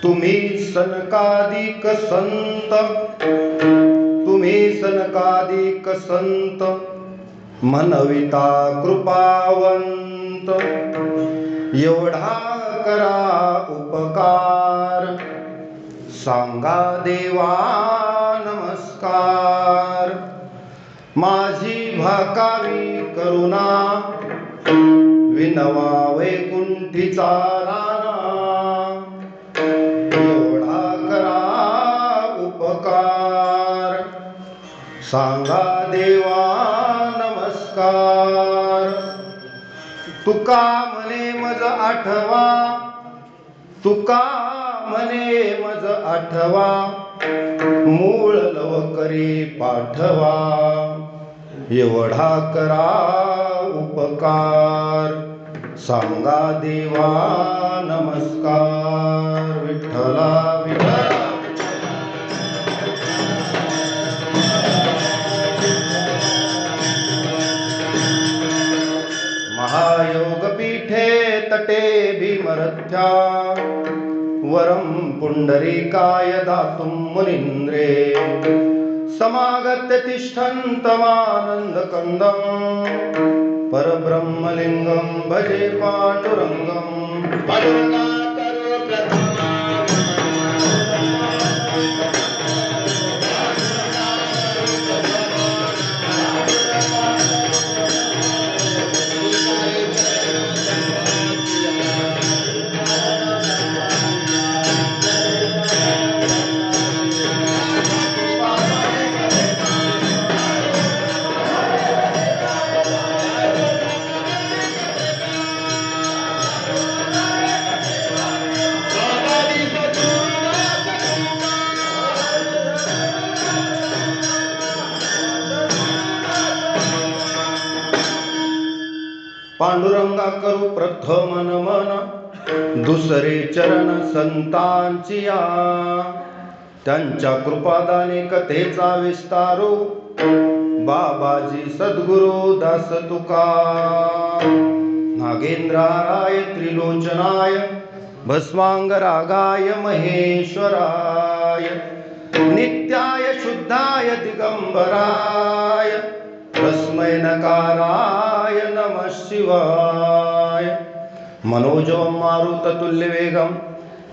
तुम्ही सनकादिक संत, तुम्ही सनकादिक संत, मनविता कृपावंत, एवढा करा उपकार, सांगा देवा नमस्कार. माझी भाकावी करुणा, विनवा वैकुंठीचा राणा, एवढा करा उपकार, सांगा देवा नमस्कार. तुका म्हणे मज आठवा, तुका म्हणे मज आठवा, मूळ लवकरी पाठवा, एवढा करा उपकार, सांगा देवा नमस्कार. विठ्ठला विठ्ठला. महायोगपीठे तटे भीमरथ्या, वरं पुंडरीकाय दातुं मुनीन्द्रे, समागत्य तिष्ठन्तमानन्दकन्दं, परब्रह्मलिङ्गं भजे पाण्डुरङ्गं. पांडुरंगा करू प्रथम नमन, दुसरे चरण संतांची या, त्यांच्या कृपादाने कथेचा विस्तारू, बाबाजी सद्गुरु दास तुका. नागेंद्राय त्रिलोचनाय, भस्मांगरागाय महेश्वराय, नित्याय शुद्धाय दिगंबराय, तस्मै नकाराय नमः शिवाय. मनोजवं मारुततुल्यवेगं,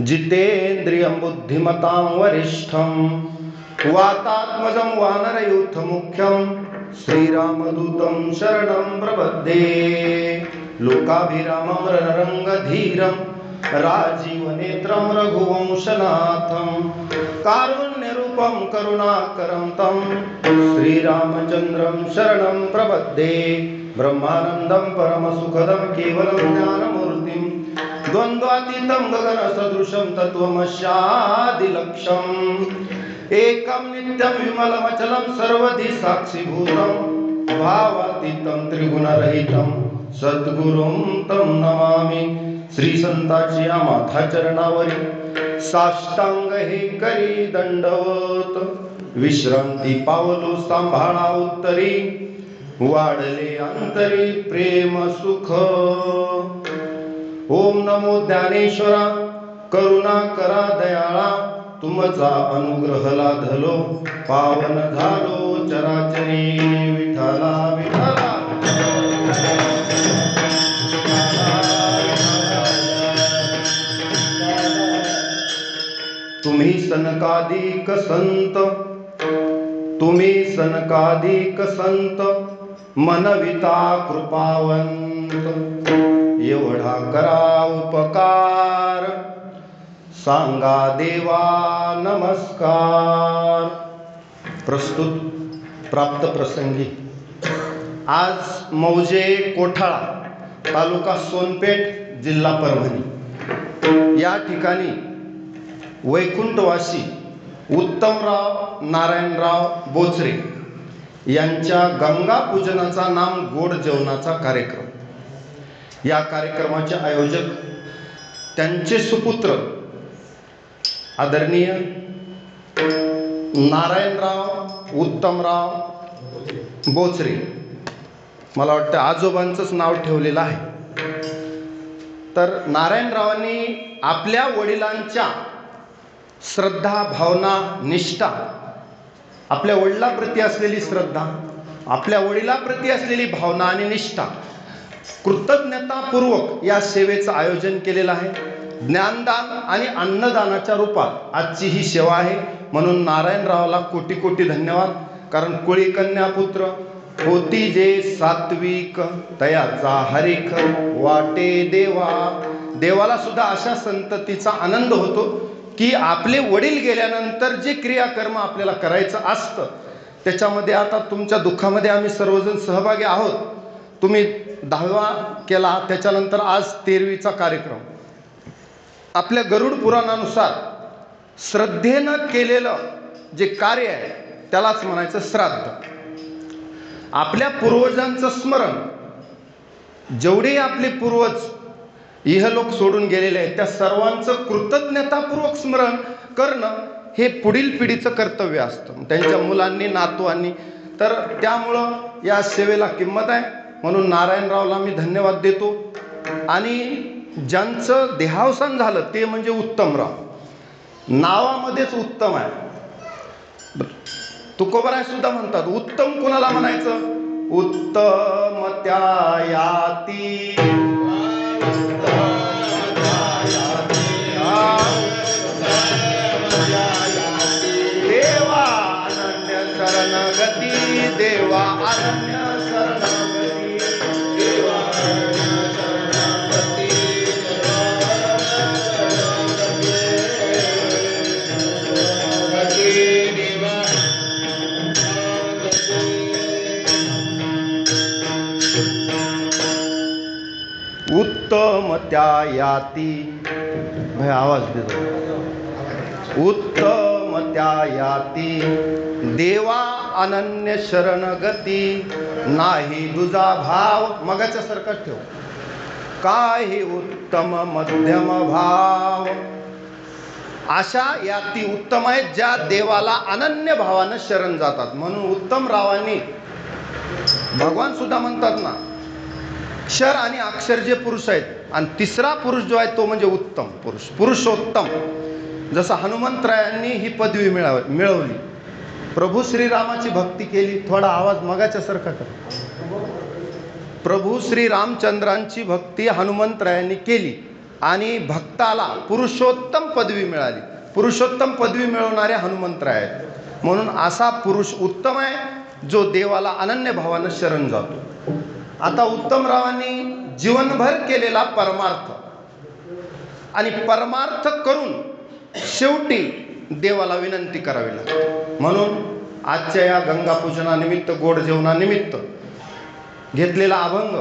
जितेन्द्रियं बुद्धिमतां वरिष्ठं, वातात्मजं वानरयूथमुख्यं, श्रीरामदूतं शरणं प्रपद्ये. लोकाभिरामं रणरङ्गधीरं, राजीवनेत्रं रघुवंशनाथं, कारुण्यरूपं करुणाकरं तं, श्रीरामचन्द्रं शरणं प्रपद्ये. ब्रह्मानन्दं परमसुखदं केवलं ज्ञानमूर्तिं, द्वन्द्वातीतं गगनसदृशं तत्त्वमस्यादिलक्ष्यम्, एकं नित्यं विमलमचलं सर्वधि साक्षिभूतं, भावातीतं त्रिगुणरहितं सद्गुरुं तं नमामि. श्री संताची माथा चरणावरी, साष्टांग हे करी दंडवत, विश्रांती पावलो सांभाळा उत्तरी, वाढले अंतरी प्रेम सुख. ओम नमो ज्ञानेश्वरा, करुणा करा दयाळा, तुमचा अनुग्रह लाधलो, पावन झालो चराचरी. विठ्ठला विठ्ठला. तुम्ही सनकादिक संत, तुम्ही सनकादिक संत, मनविता कृपावंत, एवढा करा उपकार, सांगा देवा नमस्कार. प्रस्तुत प्राप्त प्रसंगी. आज मौजे कोठाळा, तालुका सोनपेठ, जिल्हा परभणी या ठिकाणी वैकुंठवासी उत्तमराव नारायणराव बोचरे यांच्या गंगा पूजनाचा नाम गोड जेवणाचा कार्यक्रम. या कार्यक्रमाचे आयोजक त्यांचे सुपुत्र आदरणीय नारायणराव उत्तमराव बोचरे, मला वाटतं आजोबांचंच नाव ठेवलेलं आहे. तर नारायणरावांनी आपल्या वडिलांच्या श्रद्धा, भावना, निष्ठा, आपल्या वडिलाप्रती असलेली श्रद्धा, आपल्या वडिलाप्रती असलेली भावना आणि निष्ठा, कृतज्ञतापूर्वक या सेवेचं आयोजन केलेलं आहे. ज्ञानदान आणि अन्नदानाच्या रूपात आजची ही सेवा आहे. म्हणून नारायणरावला कोटी कोटी धन्यवाद. कारण कुळी कन्या पुत्र होती जे सात्विक, तयाचा हरिख वाटे देवा. देवाला सुद्धा अशा संततीचा आनंद होतो की आपले वडील गेल्यानंतर जे क्रियाकर्म आपल्याला करायचं असतं त्याच्यामध्ये, आता तुमच्या दुःखामध्ये आम्ही सर्वजण सहभागी आहोत. तुम्ही 10वा केला, त्याच्यानंतर आज 13वीचा कार्यक्रम. आपल्या गरुड पुराणानुसार श्रद्धेनं केलेलं जे कार्य आहे त्यालाच म्हणायचं श्राद्ध. आपल्या पूर्वजांचं स्मरण, जेवढे आपले पूर्वज इहलोक सोडून गेलेले आहेत त्या सर्वांचं कृतज्ञतापूर्वक स्मरण करणं हे पुढील पिढीचं कर्तव्य असतं, त्यांच्या मुलांनी, नातवांनी. तर त्यामुळं या सेवेला किंमत आहे. म्हणून नारायणरावला मी धन्यवाद देतो. आणि ज्यांचं देहावसान झालं ते म्हणजे उत्तमराव. नावामध्येच उत्तम आहे. तुकोबराय सुद्धा म्हणतात, उत्तम कोणाला म्हणायचं? उत्तम त्या याती, देवा अनन्य शरणगती, देवा अनन्य शरणगती, देवा अनन्य शरणगती, उत्तम त्या याती. भाई आवाज देतो. उत्तम त्या याती, देवा अनन्य शरणगती, नाही दुजा भाव. मगाच्या सारखं ठेव. काही उत्तम मध्यम भाव. अशा याती उत्तम आहेत ज्या देवाला अनन्य भावानं शरण जातात. म्हणून उत्तम रावांनी, भगवान सुद्धा म्हणतात ना, क्षर आणि अक्षर जे पुरुष आहेत आणि तिसरा पुरुष जो आहे तो म्हणजे उत्तम पुरुष, पुरुषोत्तम. जसं हनुमंतरायांनी ही पदवी मिळवली. प्रभू श्रीरामाची भक्ती केली. थोडा आवाज मगाच्या सारखा कर. प्रभू श्री रामचंद्रांची भक्ती हनुमंतरायांनी केली आणि भक्ताला पुरुषोत्तम पदवी मिळाली. पुरुषोत्तम पदवी मिळवणारे हनुमंतराय आहेत. म्हणून असा पुरुष उत्तम आहे जो देवाला अनन्य भावानं शरण जातो. आता उत्तमरावांनी जीवनभर केलेला परमार्थ आणि परमार्थ करून शेवटी देवाला विनंती करावी लागते. म्हणून आजच्या या गंगापूजनानिमित्त, गोड जेवणानिमित्त घेतलेला अभंग,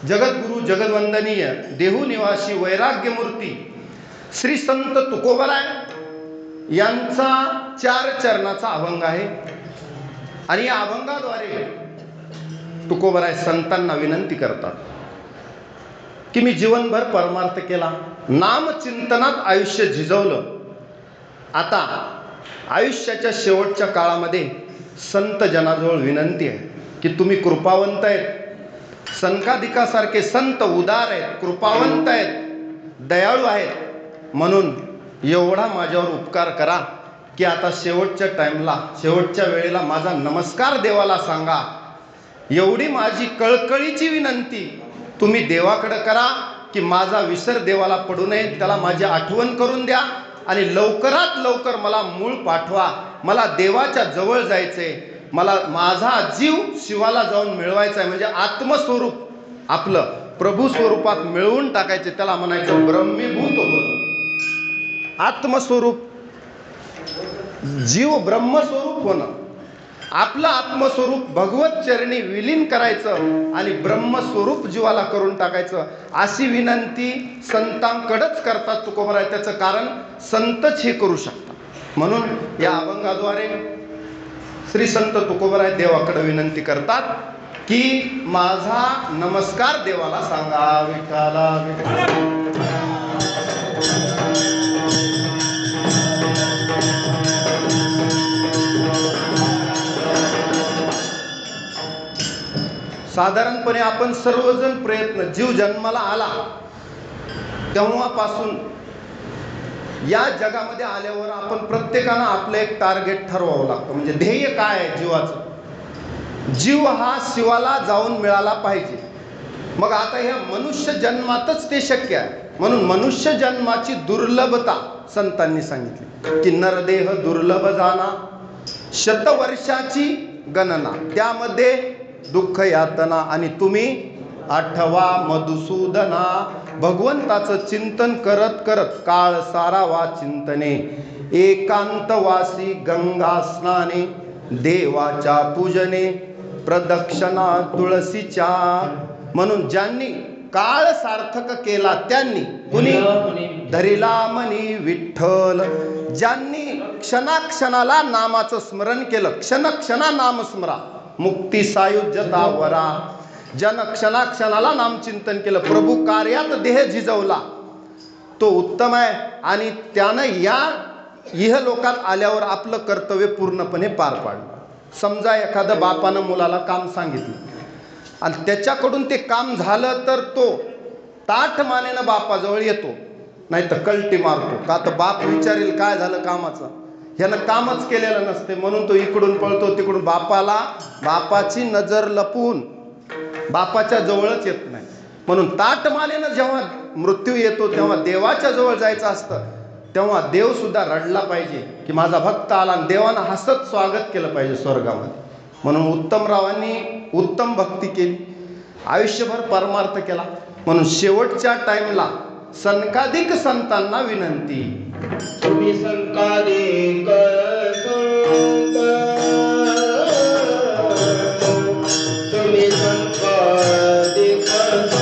जगद्गुरु जगदवंदनीय देहू निवासी वैराग्यमूर्ती श्री संत तुकोबराय यांचा 4 चरणाचा अभंग आहे. आणि या अभंगाद्वारे तुकोबराय संतांना विनंती करतात की मी जीवनभर परमार्थ केला, नामचिंतनात आयुष्य झिजवलं. आता आयुष्याच्या शेवटच्या काळामध्ये संत जनाजवळ विनंती आहे की तुम्ही कृपावंत आहेत. सनकादिकासारखे संत उदार आहेत, कृपावंत आहेत, दयाळू आहेत. म्हणून एवढा माझ्यावर उपकार करा की आता शेवटच्या टाईमला, शेवटच्या वेळेला माझा नमस्कार देवाला सांगा. एवढी माझी कळकळीची विनंती तुम्ही देवाकडे करा की माझा विसर देवाला पडू नये. त्याला माझी आठवण करून द्या आणि लवकरात लवकर मला मूळ पाठवा. मला देवाच्या जवळ जायचंय. मला माझा जीव शिवाला जाऊन मिळवायचा आहे. म्हणजे आत्मस्वरूप आपलं प्रभू स्वरूपात मिळवून टाकायचे. त्याला म्हणायचं ब्रह्मीभूत होणं. आत्मस्वरूप, जीव ब्रह्मस्वरूप होणं. आपलं आत्मस्वरूप भगवत चरणी विलीन करायचं आणि ब्रह्मस्वरूप जीवाला करून टाकायचं. अशी विनंती संतांकडेच करतात तुकोबराय. त्याचं कारण संतच हे करू शकतात. म्हणून या अभंगाद्वारे श्री संत तुकोबराय देवाकडे विनंती करतात की माझा नमस्कार देवाला सांगा. विठ्ठला साधारणपणे आपण सर्वजण प्रयत्न, जीव जन्माला आला तेव्हापासून या जगामध्ये आल्यावर आपण प्रत्येकानं आपलं एक टार्गेट ठरवावं लागतं. म्हणजे ध्येय काय आहे जीवाचं? जीव हा शिवाला जाऊन मिळाला पाहिजे. मग आता ह्या मनुष्य जन्मातच ते शक्य आहे. म्हणून मनुष्य जन्माची दुर्लभता संतांनी सांगितली की नरदेह दुर्लभ जाना, शतवर्षाची गणना, त्यामध्ये दुःख यातना, आणि तुम्ही आठवा मधुसूदना, भगवंताचं चिंतन करत करत काळ सारावा चिंतने, एकांतवासी गंगा स्नाने, देवाच्या पूजने, प्रदक्षिणा तुळशीच्या. म्हणून ज्यांनी काळ सार्थक केला त्यांनी, कुणी धरिला मनी विठ्ठल, ज्यांनी क्षणाक्षणाला नामाचं स्मरण केलं, क्षण क्षणा नाम स्मरा मुक्ती सायुज्यता वरा, ज्यानं क्षणाक्षणाला नामचिंतन केलं, प्रभू कार्यात देह झिजवला, तो उत्तम आहे. आणि त्यानं या इहलोकात आल्यावर आपलं कर्तव्य पूर्णपणे पार पाडलं. समजा एखादं बापानं मुलाला काम सांगितलं आणि त्याच्याकडून ते काम झालं तर तो ताठ मानेनं बापाजवळ येतो, नाही तर कल्टी मारतो. का तर बाप विचारेल काय झालं कामाचं, ह्यानं कामच केलेलं नसते, म्हणून तो इकडून पळतो तिकडून. बापाची नजर लपवून बापाच्या जवळच येत नाही. म्हणून ताठ मानेनं जेव्हा मृत्यू येतो तेव्हा देवाच्या जवळ जायचं असतं, तेव्हा देव सुद्धा रडला पाहिजे की माझा भक्त आला, आणि देवानं हसत स्वागत केलं पाहिजे स्वर्गामध्ये. म्हणून उत्तमरावांनी उत्तम भक्ती केली, आयुष्यभर परमार्थ केला. म्हणून शेवटच्या टाइमला सनकाधिक संतांना विनंती, तुम्ही सनकाधिक संत, तुम्ही सनकाधिक संत,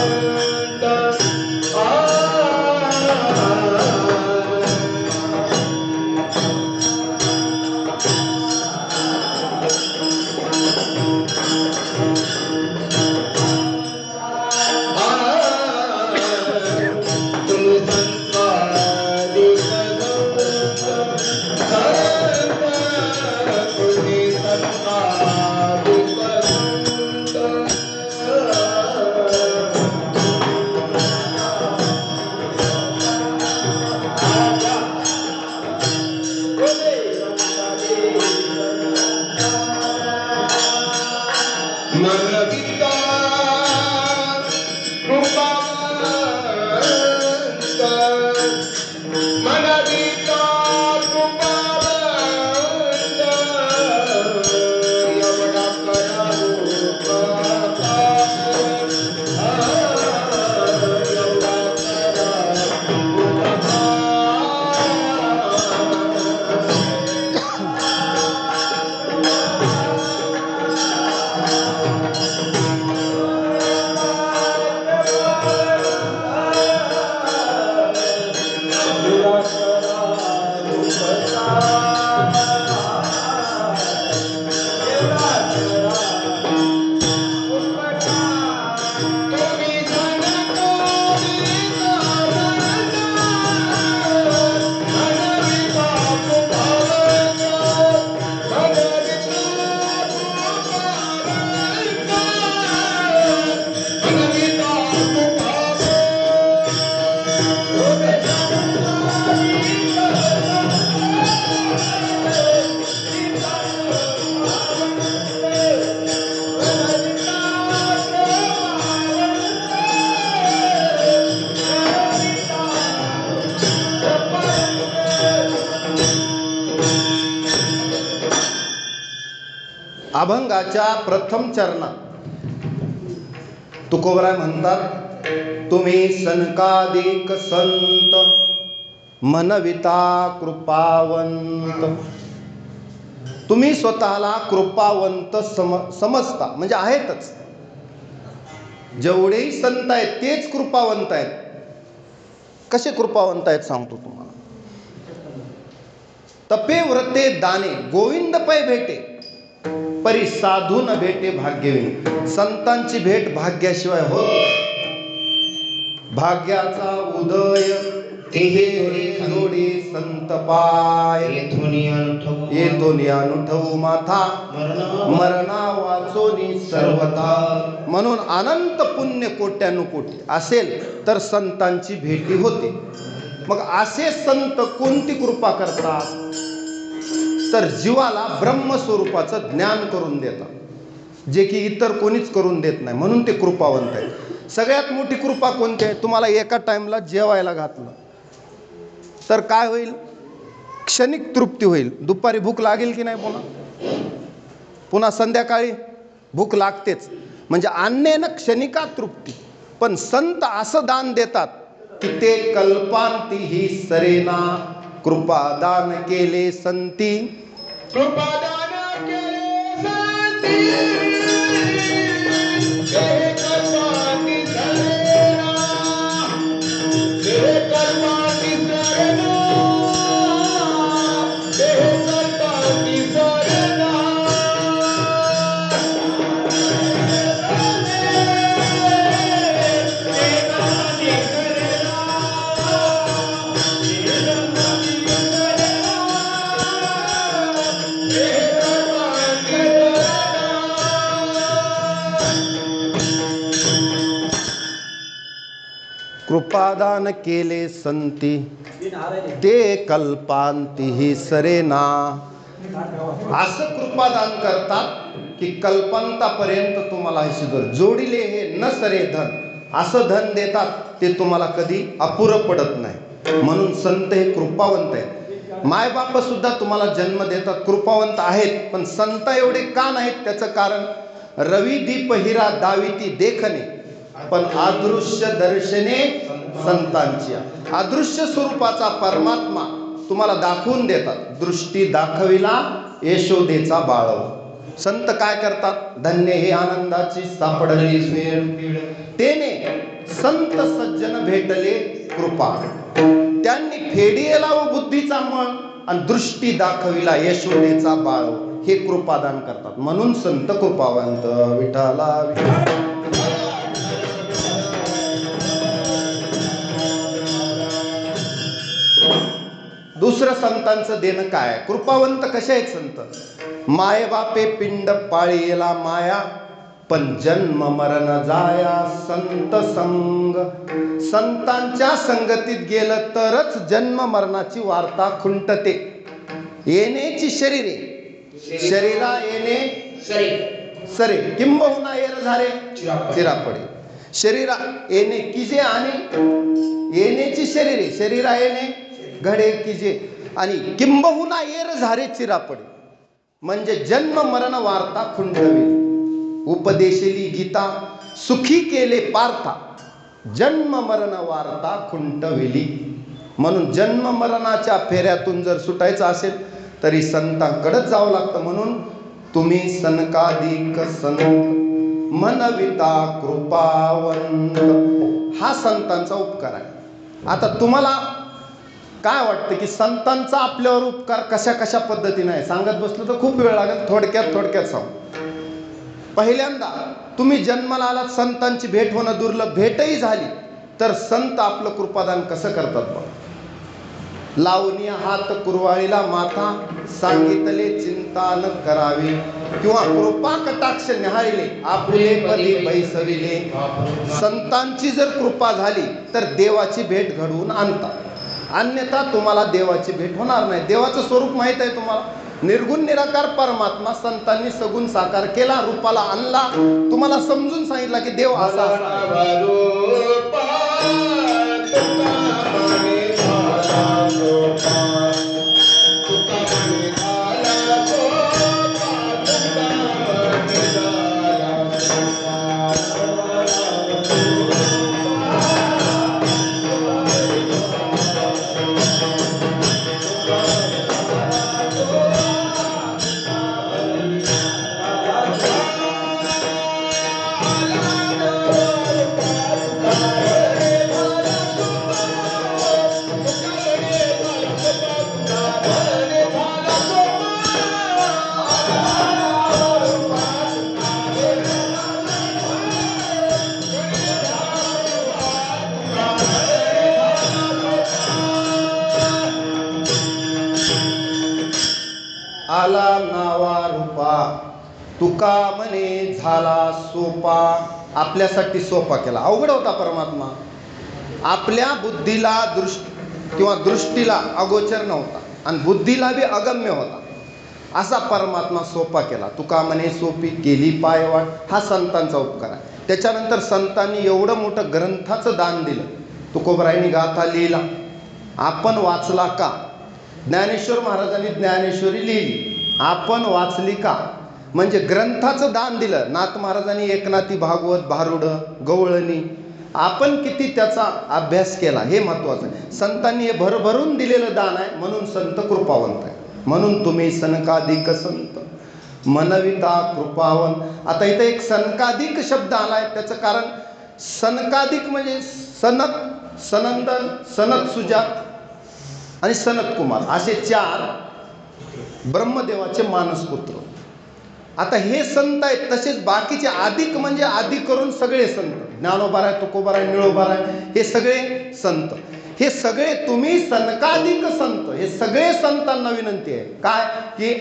अभंगाच्या प्रथम चरणात तुकोबराय म्हणतात, तुम्ही सनकाधिक संत, मनविता कृपावंत. तुम्ही स्वतःला कृपावंत समजता, म्हणजे आहेतच. जेवढेही संत आहेत तेच कृपावंत आहेत. कसे कृपावंत आहेत सांगतो तुम्हाला. तपे व्रते दाने गोविंद पै भेटे, परी साधू न भेटे भाग्यविन. संतांची भेट भाग्याशिवाय होत नाही. भाग्याचा उदय तेहे जोडे संत पाय, येथोनी अनुठवू माथा, मरणा वाचोनी सर्वथा. म्हणून अनंत पुण्य कोट्यानुकोटी असेल तर संतांची भेटी होते. मग असे संत कोणती कृपा करतात? तर जीवाला ब्रह्मस्वरूपाचं ज्ञान करून देतात, जे की इतर कोणीच करून देत नाही, म्हणून ते कृपावंत आहे. सगळ्यात मोठी कृपा कोणती आहे? तुम्हाला एका टाइमला जेवायला घातलं तर काय होईल? क्षणिक तृप्ती होईल. दुपारी भूक लागेल की नाही? पुन्हा संध्याकाळी भूक लागतेच. म्हणजे अन्नेनं क्षणिका तृप्ती. पण संत असं दान देतात की ते कल्पांतीही सरेना. कृपादान केले संती, कृपादान केले संती, ते कल्पांती सरेना, ते कल्पांती सरेना, ते कल्पांती सरेना. कृपादान केले संती, ते कल्पांतीही सरेना. असं कृपादान करतात की कल्पांतापर्यंत तुम्हाला हे सुधर. जोडिले हे न सरे धन, असं धन देतात ते तुम्हाला कधी अपुरं पडत नाही. म्हणून संत हे कृपावंत आहेत. मायबाप सुद्धा तुम्हाला जन्म देतात, कृपावंत आहेत. पण संत एवढे का नाहीत? त्याचं कारण रवी दीप हिरा दाविती देखणे, पण अदृश्य दर्शने संतांची. अदृश्य स्वरूपाचा परमात्मा तुम्हाला दाखवून देतात. दृष्टी दाखविला यशोदेचा बाळव. संत काय करतात? धन्य हे आनंदाची सापडली स्वेळ, तेने संत सज्जन भेटले कृपा. त्यांनी फेडियेला व बुद्धीचा मळ, आणि दृष्टी दाखविला यशोदेचा बाळव. हे कृपादान करतात, म्हणून संत कृपावंत. विठाला विठा. दुसरं संतांचं देणं काय? कृपावंत कसे आहेत संत? माय बापे पिंड पाळीला माया, पण जन्म मरण जाया संत संग. संतांच्या संगतीत गेलं तरच जन्म मरणाची वार्ता खुंटते. येण्याची शरीरे, शरीरा येणे सरे, किंबहुना येर झाले चिरापडे. शरीरा येणे किजे, आणि येण्याची शरीरे, शरीरा येणे घडे किजे, आणि किंबहुना येर झारे चिरापडे. म्हणजे जन्म मरण वार्ता खुंटविली. उपदेशली गीता सुखी केले पार्था, जन्म मरण वार्ता खुंटविली. म्हणून जन्म मरणाच्या फेऱ्यातून जर सुटायचं असेल तरी संतांकडेच जावं लागतं. म्हणून तुम्ही सनकादिक संत मनविता कृपावंत, हा संतांचा उपकार आहे. आता तुम्हाला काय वाटतं की संतांचा आपल्यावर उपकार कशा कशा पद्धतीने आहे? सांगत बसलं तर खूप वेळ लागेल. थोडक्यात सांग. पहिल्यांदा तुम्ही जन्माला आलात, संतांची भेट होणं दुर्लभ. भेटही झाली तर संत आपलं कृपादान कसं करतात बघ. लावणी हात कुरवाळीला माथा, सांगितले चिंता न करावी, किंवा कृपा कटाक्ष न्याहाळले आपुले पदी बैसविले. संतांची जर कृपा झाली तर देवाची भेट घडवून आणतात, अन्यथा तुम्हाला देवाची भेट होणार नाही. देवाचं स्वरूप माहित आहे तुम्हाला. निर्गुण निराकार परमात्मा संतांनी सगुण साकार केला, रूपाला आणला, तुम्हाला समजून सांगितलं की देव असा आहे. आला नावा रूपा, तुका म्हणे झाला सोपा. आपल्यासाठी सोपा केला. अवघड होता परमात्मा. आपल्या बुद्धीला किंवा दृष्टीला अगोचर नव्हता आणि बुद्धीला बी अगम्य होता, असा परमात्मा सोपा केला. तुका म्हणे सोपी केली पायवाट, हा संतांचा उपकार आहे. त्याच्यानंतर संतांनी एवढं मोठं ग्रंथाचं दान दिलं. तुकोबरायांनी गाथा लिहिला, आपण वाचला का? ज्ञानेश्वर महाराजांनी ज्ञानेश्वरी लिहिली, आपण वाचली का? म्हणजे ग्रंथाचं दान दिलं. नाथ महाराजांनी एकनाथी भागवत, भारुडं, गवळणी, आपण किती त्याचा अभ्यास केला हे महत्त्वाचं आहे. संतांनी हे भरभरून दिलेलं दान आहे, म्हणून संत कृपावंत आहे. म्हणून तुम्ही सनकाधिक संत मनविता कृपावन. आता इथं एक सनकाधिक शब्द आलाय, त्याचं कारण सनकाधिक म्हणजे सनत, सनंदन, सनत सुजात आणि सनत कुमार असे 4 ब्रह्मदेवाचे मानसपुत्र. आता हे संत आहेत. तसेच बाकीचे अधिक म्हणजे अधिक करून सगळे संत, ज्ञानोबाराय, तुकोबाराय, निळोबाराय, हे सगळे संत. हे सगळे तुम्ही सनकाधिक संत, हे सगळे संतांना विनंती आहे काय, की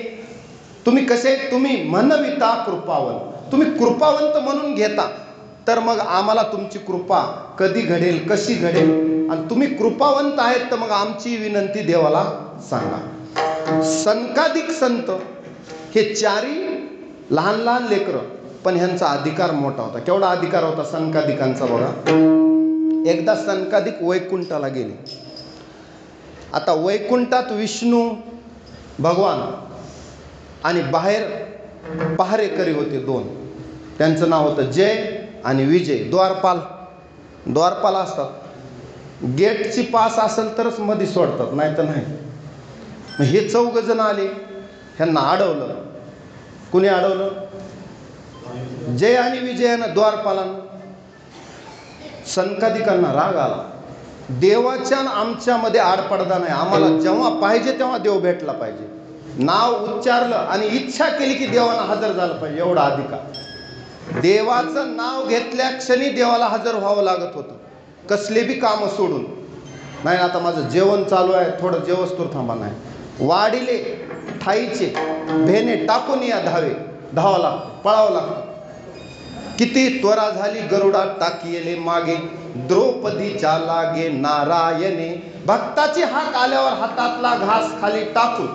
तुम्ही कसे, तुम्ही मनविता कृपावंत, तुम्ही कृपावंत म्हणून घेता, तर मग आम्हाला तुमची कृपा कधी घडेल, कशी घडेल. आणि तुम्ही कृपावंत आहेत तर मग आमची विनंती देवाला सांगा. सनकाधिक संत हे 4 लहान लहान लेकरं, पण ह्यांचा अधिकार मोठा होता. केवढा अधिकार होता सनकाधिकांचा बघा. एकदा सनकाधिक वैकुंठाला गेले. आता वैकुंठात विष्णू भगवान आणि बाहेर पहारेकरी होते 2. त्यांचं नाव होतं जय आणि विजय. द्वारपाल असतात. गेटची पास असेल तरच मध्ये सोडतात, नाही तर नाही. मग हे 4 जण आले, ह्यांना अडवलं. कुणी अडवलं? जय आणि विजयानं, द्वारपालानं. सनकाधिकांना राग आला. देवाच्या आमच्यामध्ये आडपडदा नाही, आम्हाला जेव्हा पाहिजे तेव्हा देव भेटला पाहिजे. नाव उच्चारलं आणि इच्छा केली की देवाला हजर झालं पाहिजे, एवढा अधिकार. देवाचं नाव घेतल्या क्षणी देवाला हजर व्हावं लागत होतं, कसले बी कामं सोडून. नाही आता माझं जेवण चालू आहे, थोडं जेवस्तूर थांबा. नाही, वाढिले ठाईचे भेने टाकून या धावावं लागतं, पळावं लागतं. किती त्वरा झाली गरुडात टाकीले मागे, द्रौपदीच्या लागे नारायणे. भक्ताची हाक आल्यावर हातातला घास खाली टाकून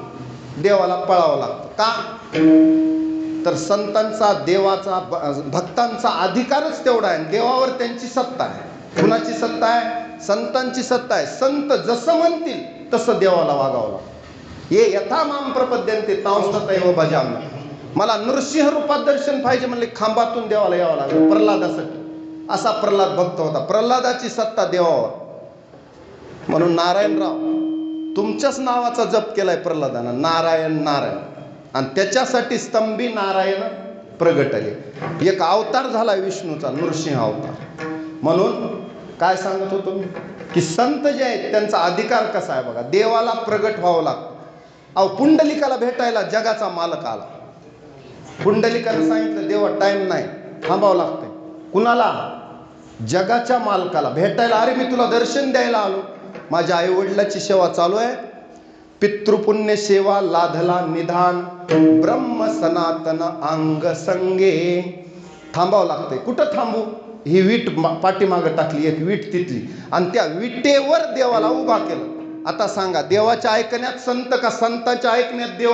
देवाला पळावं लागतं. का? तर संतांचा, देवाचा, भक्तांचा अधिकारच तेवढा आहे. देवावर त्यांची सत्ता आहे. कुणाची सत्ता आहे? संतांची सत्ता आहे. संत जसं म्हणतील तसं देवाला वागावं लागतं. ये यथा माम प्रपद्यन्ते तांस्ततैव भजाम्यहम्. मला नृसिंह रूपात दर्शन पाहिजे म्हणले, खांबातून देवाला यावं लागलं प्रल्हादासाठी. असा प्रल्हाद भक्त होता. प्रल्हादाची सत्ता देवावर. म्हणून नारायणराव तुमच्याच नावाचा जप केलाय प्रल्हादानं, नारायण नारायण. आणि त्याच्यासाठी स्तंभी नारायण प्रगटले. एक अवतार झाला विष्णूचा, नृसिंह अवतार. म्हणून काय सांगत होतो मी, की संत जे आहेत त्यांचा अधिकार कसा आहे बघा. देवाला प्रगट व्हावं लागतं. अहो पुंडलिकाला भेटायला जगाचा मालक आला. पुंडलिकानं सांगितलं देवा टाइम नाही, थांबावं लागतंय. कुणाला? जगाच्या मालकाला भेटायला. अरे मी तुला दर्शन द्यायला आलो, माझ्या आईवडिलाची सेवा चालू आहे, पितृपुण्य सेवा लाधला निधान, ब्रह्म सनातन अंग संगे. थांबावं लागतंय. कुठं थांबू? ही वीट पाठीमागं टाकली, एक वीट तिथली, आणि त्या विटेवर देवाला उभा केलं. आता सांगा, देवाच्या ऐकण्यात संत का संतांच्या ऐकण्यात देव?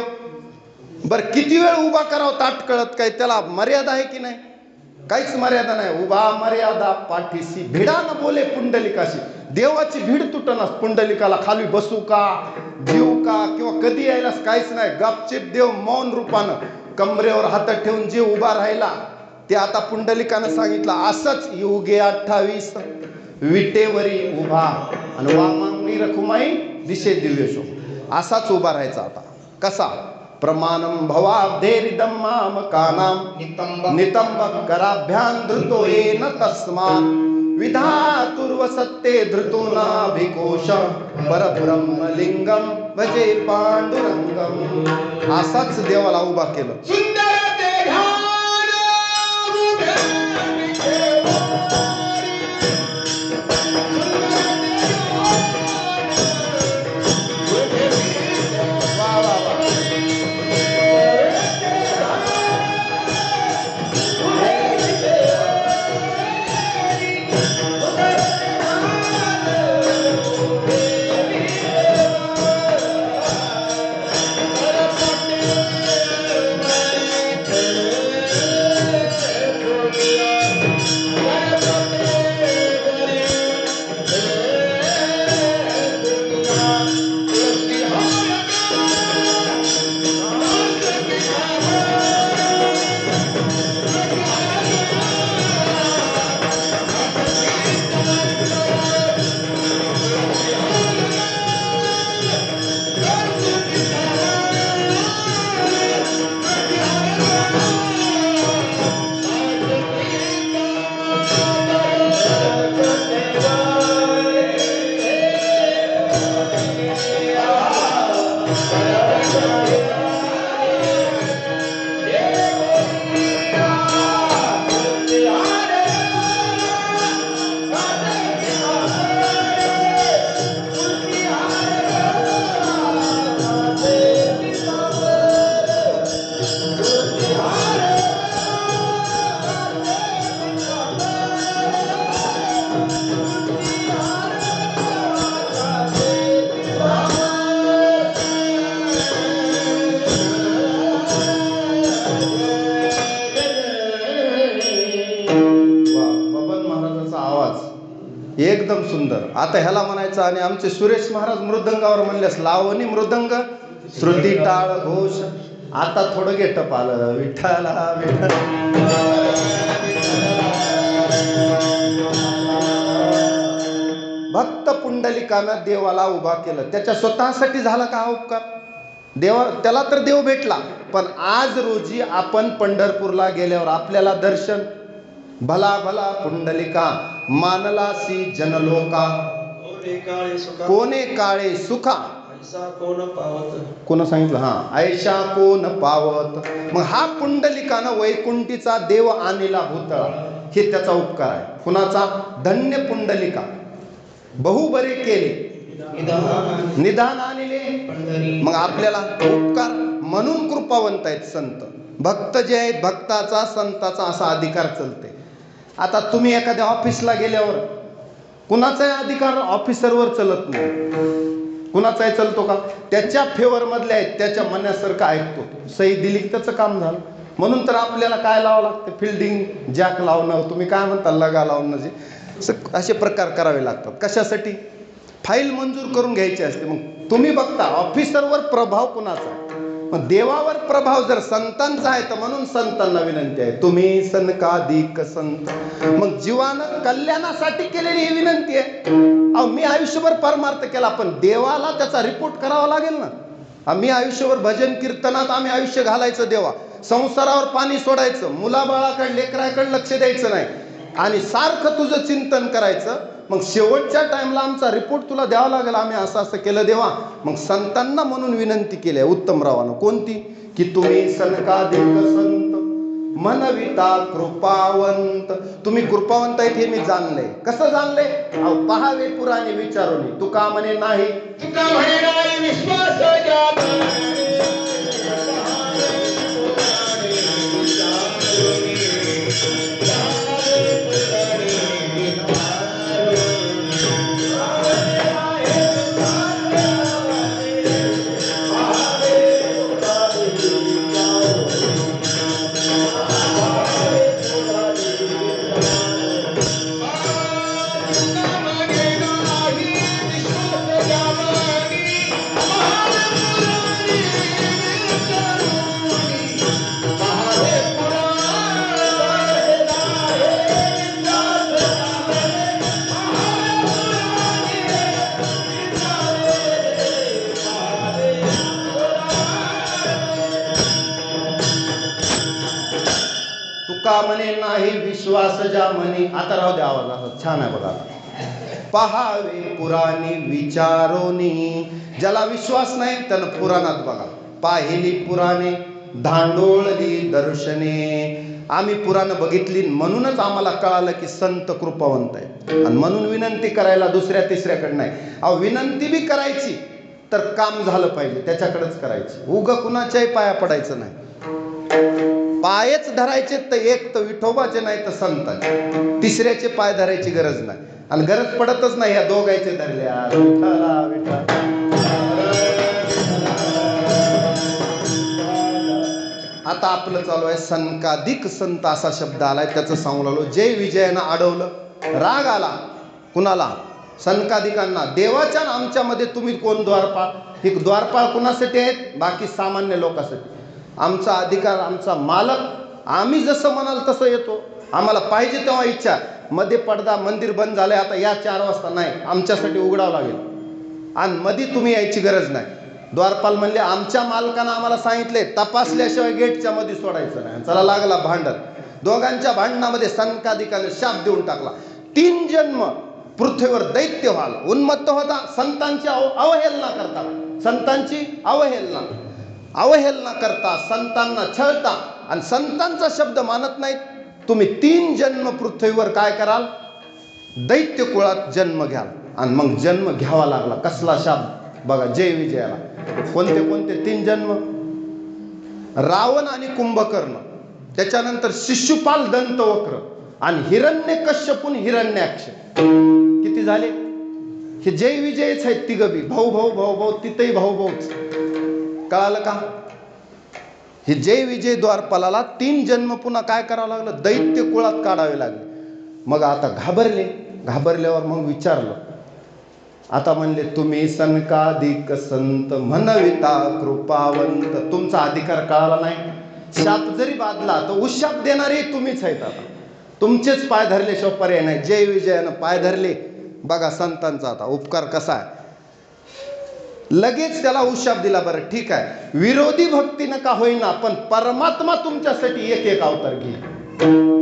बरं किती वेळ उभा करावं ताट कळत काय? त्याला मर्यादा आहे की नाही? काहीच मर्यादा नाही. उभा मर्यादा पाठीशी भिडा न बोले पुंडलिकाशी. देवाची भीड तुटणार. पुंडलिकाला खाली बसू का, जीव का, किंवा कधी यायलाच काहीच नाही. गपचिप देव मौन रूपानं कमरेवर हात ठेवून जे उभा राहिला ते आता पुंडलिकानं सांगितलं, असंच युगे 28 विटेवरी उभा आणि वामांगी रखुमाई दिशे दिव्यशो. असाच उभा राहायचा. आता कसा? प्रमाणम भवाब्धेरिदम माम कानाम नितंब कराभ्यान धृतो येन तस्मात् विधातुर्व सत्ते धृतो नाभिकोश परब्रह्मलिंगम भजे पांडुरंगम. असाच देवाला उभा केलं. सुंदर ते ध्यान वा, बबन महाराजाचा आवाज एकदम सुंदर. आता ह्याला म्हणायचं आणि आमचे सुरेश महाराज मृदंगावर म्हणल्यास लावणी मृदंग श्रुती टाळ घोष. आता थोडं गेटप आलं विठ्ठला विठ्ठल. भक्त पुंडलिकानं देवाला उभा केलं. त्याच्या स्वतःसाठी झाला का हा उपकार? देवा त्याला तर देव भेटला, पण आज रोजी आपण पंढरपूरला गेल्यावर आपल्याला दर्शन भला भला पुंडलिका मानलासी जनलोका कोणे काळे सुखा कोण सांगितलं? हा, ऐशा कोण पावत. मग हा पुंडलिकानं वैकुंठीचा देव आणला भूतळा, हे त्याचा उपकार आहे. कुणाचा? धन्य पुंडलिका बहु बरे केले निदान आणले. मग आपल्याला उपकार म्हणून कृपावंत आहेत संत. भक्त जे आहेत, भक्ताचा संताचा असा अधिकार चलते. आता तुम्ही एखाद्या ऑफिसला गेल्यावर कुणाचाही अधिकार ऑफिसरवर चलत नाही. कुणाचाही चलतो का? त्याच्या फेवर मधले आहेत, त्याच्या मनासारखं ऐकतो. सही दिली की त्याचं काम झालं. म्हणून तर आपल्याला काय लावावं लागतं? फिल्डिंग जॅक लावणं, तुम्ही काय म्हणता लगा लावणं, जे असे प्रकार करावे लागतात. कशासाठी? फाईल मंजूर करून घ्यायची असते. मग तुम्ही बघता ऑफिसरवर प्रभाव कुणाचा? मग देवावर प्रभाव जर संतांचा आहे, तर म्हणून संतांना विनंती आहे, तुम्ही सनकाधिक संत. मग जीवानं कल्याणासाठी केलेली ही विनंती आहे. अहो, मी आयुष्यभर परमार्थ केला, पण देवाला त्याचा रिपोर्ट करावा लागेल ना. आम्ही आयुष्यभर भजन कीर्तनात आम्ही आयुष्य घालायचं, देवा संसारावर पाणी सोडायचं, मुलाबाळाकडे लेकराकडे लक्ष द्यायचं नाही आणि सारखं तुझं चिंतन करायचं. मग शेवटच्या टाइमला आमचा रिपोर्ट तुला द्यावा लागेल, आम्ही असं असं केलं देवा. मग संतांना म्हणून विनंती केली आहे उत्तमरावानं. कोणती? की तुम्ही सनकाधिक संत मनविता कृपावंत. तुम्ही कृपावंत आहेत हे मी जाणलंय. कसं जाणलंय? अहो, पहावे पुराणे विचारून. तुका म्हणे नाही विश्वास तुका म्हणे नाही विश्वास ज्या म्हणे. आता राहू द्या आवाज, असा छान आहे बघा. पहावे पुराणी विचारोनी. ज्याला विश्वास नाही त्यानं पुराणात बघा. पाहिली पुराणे धांडोळली दर्शने. आम्ही पुराणं बघितली म्हणूनच आम्हाला कळालं की संत कृपावंत आहे. आणि म्हणून विनंती करायला दुसऱ्या तिसऱ्याकडे नाही. अहो, विनंती बी करायची तर काम झालं पाहिजे त्याच्याकडेच करायची. उग कुणाच्याही पाया पडायचं नाही. पायच धरायचे तर एक तर विठोबाचे नाही तर संतांचे. तिसऱ्याचे पाय धरायची गरज नाही आणि गरज पडतच नाही. या दोघांचे धरल्या विठ्ठला विठ्ठला. आता आपलं चालू आहे सनकाधिक संत असा शब्द आलाय, त्याचं सांगू लागलो. जय विजयानं अडवलं, राग आला कुणाला? सनकाधिकांना. देवाच्या आमच्यामध्ये तुम्ही कोण द्वारपाळ? हे द्वारपाळ कुणासाठी आहेत? बाकी सामान्य लोकांसाठी. आमचा अधिकार, आमचा मालक, आम्ही जसं म्हणाल तसं येतो. आम्हाला पाहिजे तेव्हा इच्छा. मध्ये पडदा मंदिर बंद झालंय, आता या 4 वाजता नाही, आमच्यासाठी उघडावं लागेल. आणि मध्ये तुम्ही यायची गरज नाही. द्वारपाल म्हणले आमच्या मालकानं आम्हाला सांगितले तपासल्याशिवाय गेटच्या मध्ये सोडायचं नाही. चला लागला भांडण. दोघांच्या भांडणामध्ये सनकाधिकाने शाप देऊन टाकला. 3 जन्म पृथ्वीवर दैत्य व्हाल, उन्मत्त होता, संतांची अवहेलना करता, संतांची अवहेलना करता, संतांना छळता आणि संतांचा शब्द मानत नाहीत. तुम्ही 3 जन्म पृथ्वीवर काय कराल? दैत्य कुळात जन्म घ्याल. आणि मग जन्म घ्यावा लागला. कसला शाप बघा जय विजयाला. कोणते 3 जन्म? रावण आणि कुंभकर्ण, त्याच्यानंतर शिशुपाल दंतवक्र आणि हिरण्यकश्यपून हिरण्याक्ष. किती झाले? हे जय विजयच आहेत तिघबी. भाऊ तिथेही भाऊच. कळालं का? हे जय विजय द्वारपालाला 3 जन्म पुन्हा काय करावं लागलं? दैत्य कुळात काढावे लागले. मग आता घाबरल्यावर मग विचारलं. आता म्हणले तुम्ही सनकाधिक संत म्हणविता कृपावंत. तुमचा अधिकार कळाला नाही. शाप जरी बांधला तर उशाप देणारे तुम्हीच आहेत. आता तुमचेच पाय धरल्याशिवाय पर्याय नाही. जय विजयानं पाय धरले. बघा संतांचा आता उपकार कसा आहे. लगेच त्याला उशाप दिला. बरं ठीक आहे, विरोधी भक्तीनं का होईना पण परमात्मा तुमच्यासाठी एक अवतार घेईल.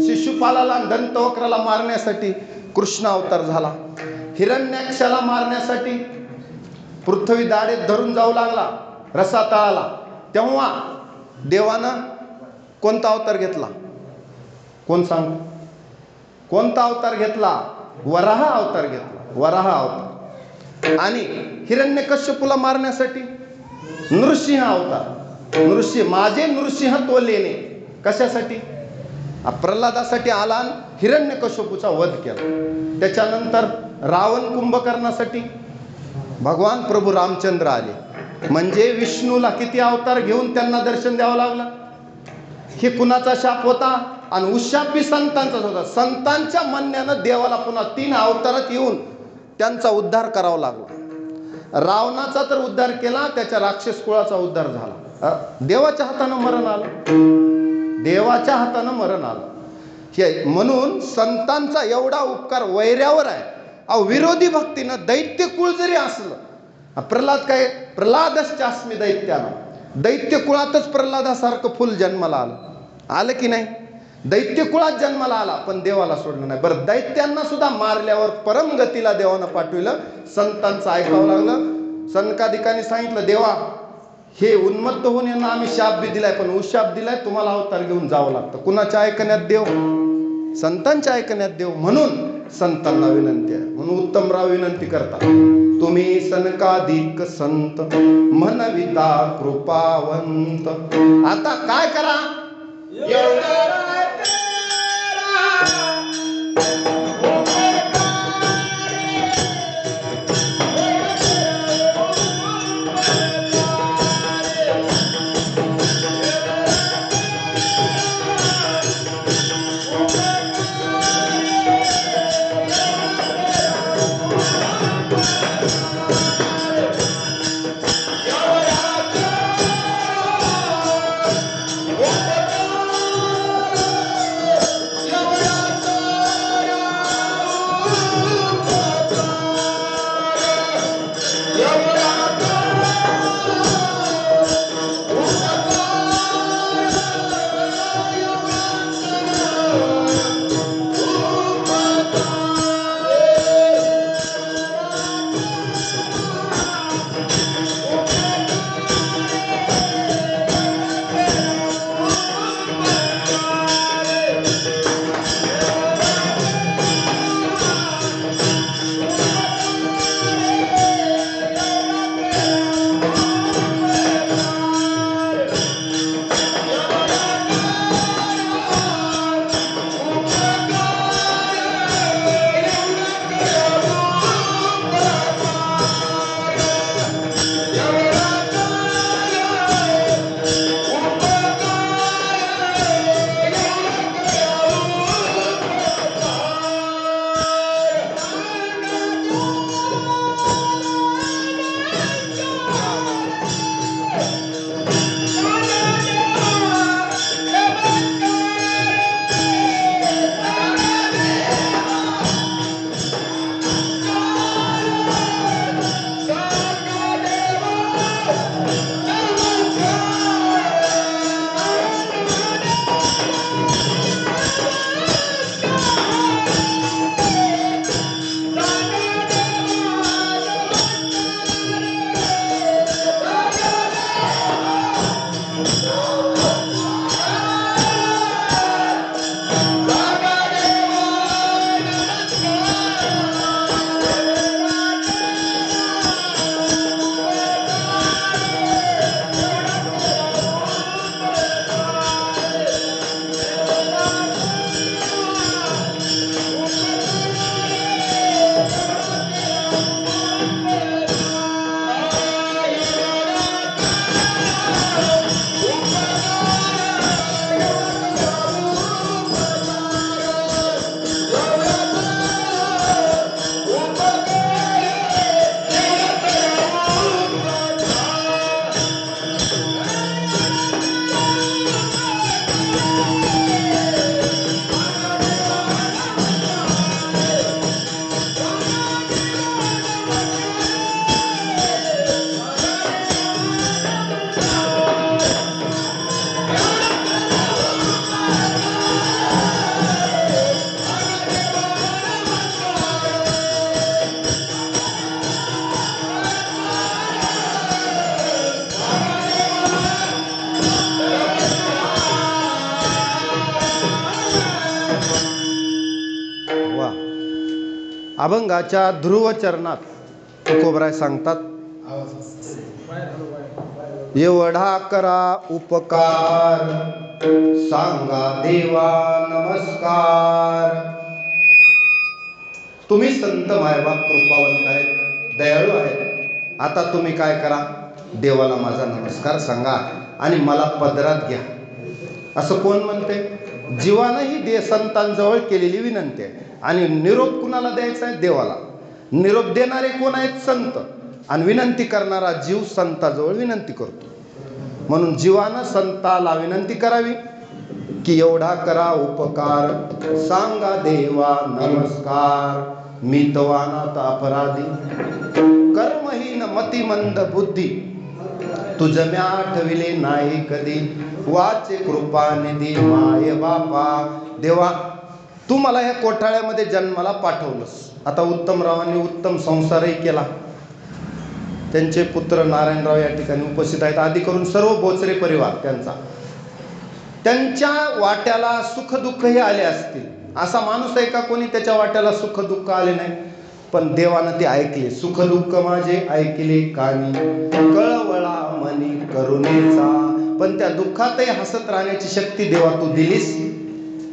शिशुपालाला दंतवक्राला मारण्यासाठी कृष्ण अवतार झाला. हिरण्याक्षाला मारण्यासाठी पृथ्वी दाढेत धरून जाऊ लागला रसातळाला. तेव्हा देवानं कोणता अवतार घेतला? कोण सांग? कोणता अवतार घेतला? वराह अवतार घेतला. वराह अवतार. आणि हिरण्यकश्यपूला मारण्यासाठी नृसिंह अवतार. माझे नृसिंह तो लेणे. कशासाठी? प्रल्हादासाठी आला आणि हिरण्यकश्यपूचा वध केला. त्याच्यानंतर रावण कुंभकर्णासाठी भगवान प्रभू रामचंद्र आले. म्हणजे विष्णूला किती अवतार घेऊन त्यांना दर्शन द्यावं लागलं. हे कुणाचा शाप होता? आणि उशाप बी संतांचाच होता. संतांच्या म्हणण्यानं देवाला पुन्हा 3 अवतारात येऊन त्यांचा उद्धार करावा लागला. रावणाचा तर उद्धार केला, त्याच्या राक्षस कुळाचा उद्धार झाला. देवाच्या हातानं मरण आलं. देवाच्या हातानं मरण आलं. हे म्हणून संतांचा एवढा उपकार वैऱ्यावर आहे. विरोधी भक्तीनं दैत्य कुळ जरी असलं, प्रल्हादश्चास्मी दैत्यानं, दैत्य कुळातच प्रल्हादासारखं फुल जन्माला आलं की नाही? दैत्य कुळात जन्माला आला पण देवाला सोडलं नाही. बरं, दैत्यांना सुद्धा मारल्यावर परमगतीला देवानं पाठविलं. संतांचं ऐकावं लागलं. सनकादिकांनी सांगितलं, देवा हे उन्मत्त होऊन यांना आम्ही शाप बी दिलाय, पण उशाप दिलाय, तुम्हाला अवतार घेऊन जावं लागतं. कुणाच्या ऐकण्यात देव? संतांच्या ऐकण्यात देव. म्हणून संतांना विनंती आहे. म्हणून उत्तमराव विनंती करतात, तुम्ही सनकाधिक संत म्हणविता कृपावंत. आता काय करा? अभंगाच्या ध्रुव चरणात तुकोबराय सांगतात, एवढा करा उपकार सांगा देवा नमस्कार. तुम्ही संत मायबाप कृपावंत आहेत, दयाळू आहेत. आता तुम्ही काय करा, देवाला माझा नमस्कार सांगा आणि मला पदरात घ्या. असं कोण म्हणते? जीवानं ही संतांजवळ केलेली विनंती आहे. आणि निरोप कुणाला द्यायचा आहे? देवाला. निरोप देणारे कोण आहेत? संत. आणि विनंती करणारा जीव संताजवळ विनंती करतो. म्हणून जीवानं संताला विनंती करावी की एवढा करा उपकार सांगा देवा नमस्कार. मी तवानात अपराधी कर्महीन मतिमंद बुद्धी तुझ म्या आठविले नाही कधी. वाचे कृपानिधी माय बापा. देवा, तू मला या कोठाळ्यामध्ये जन्माला पाठवलंस. आता उत्तमरावांनी उत्तम संसारही केला. त्यांचे पुत्र नारायणराव या ठिकाणी उपस्थित आहेत. आधी करून सर्व बोचरे परिवार त्यांच्या वाट्याला सुखदुःखही आले असतील. असा माणूस आहे का कोणी त्याच्या वाट्याला सुखदुःख आले नाही? पण देवानं ते ऐकले. सुखदुःख माझे ऐकले कानी कळवळा मनी करुणेचा. पण त्या दुःखातही हसत राहण्याची शक्ती देवा तू दिलीस.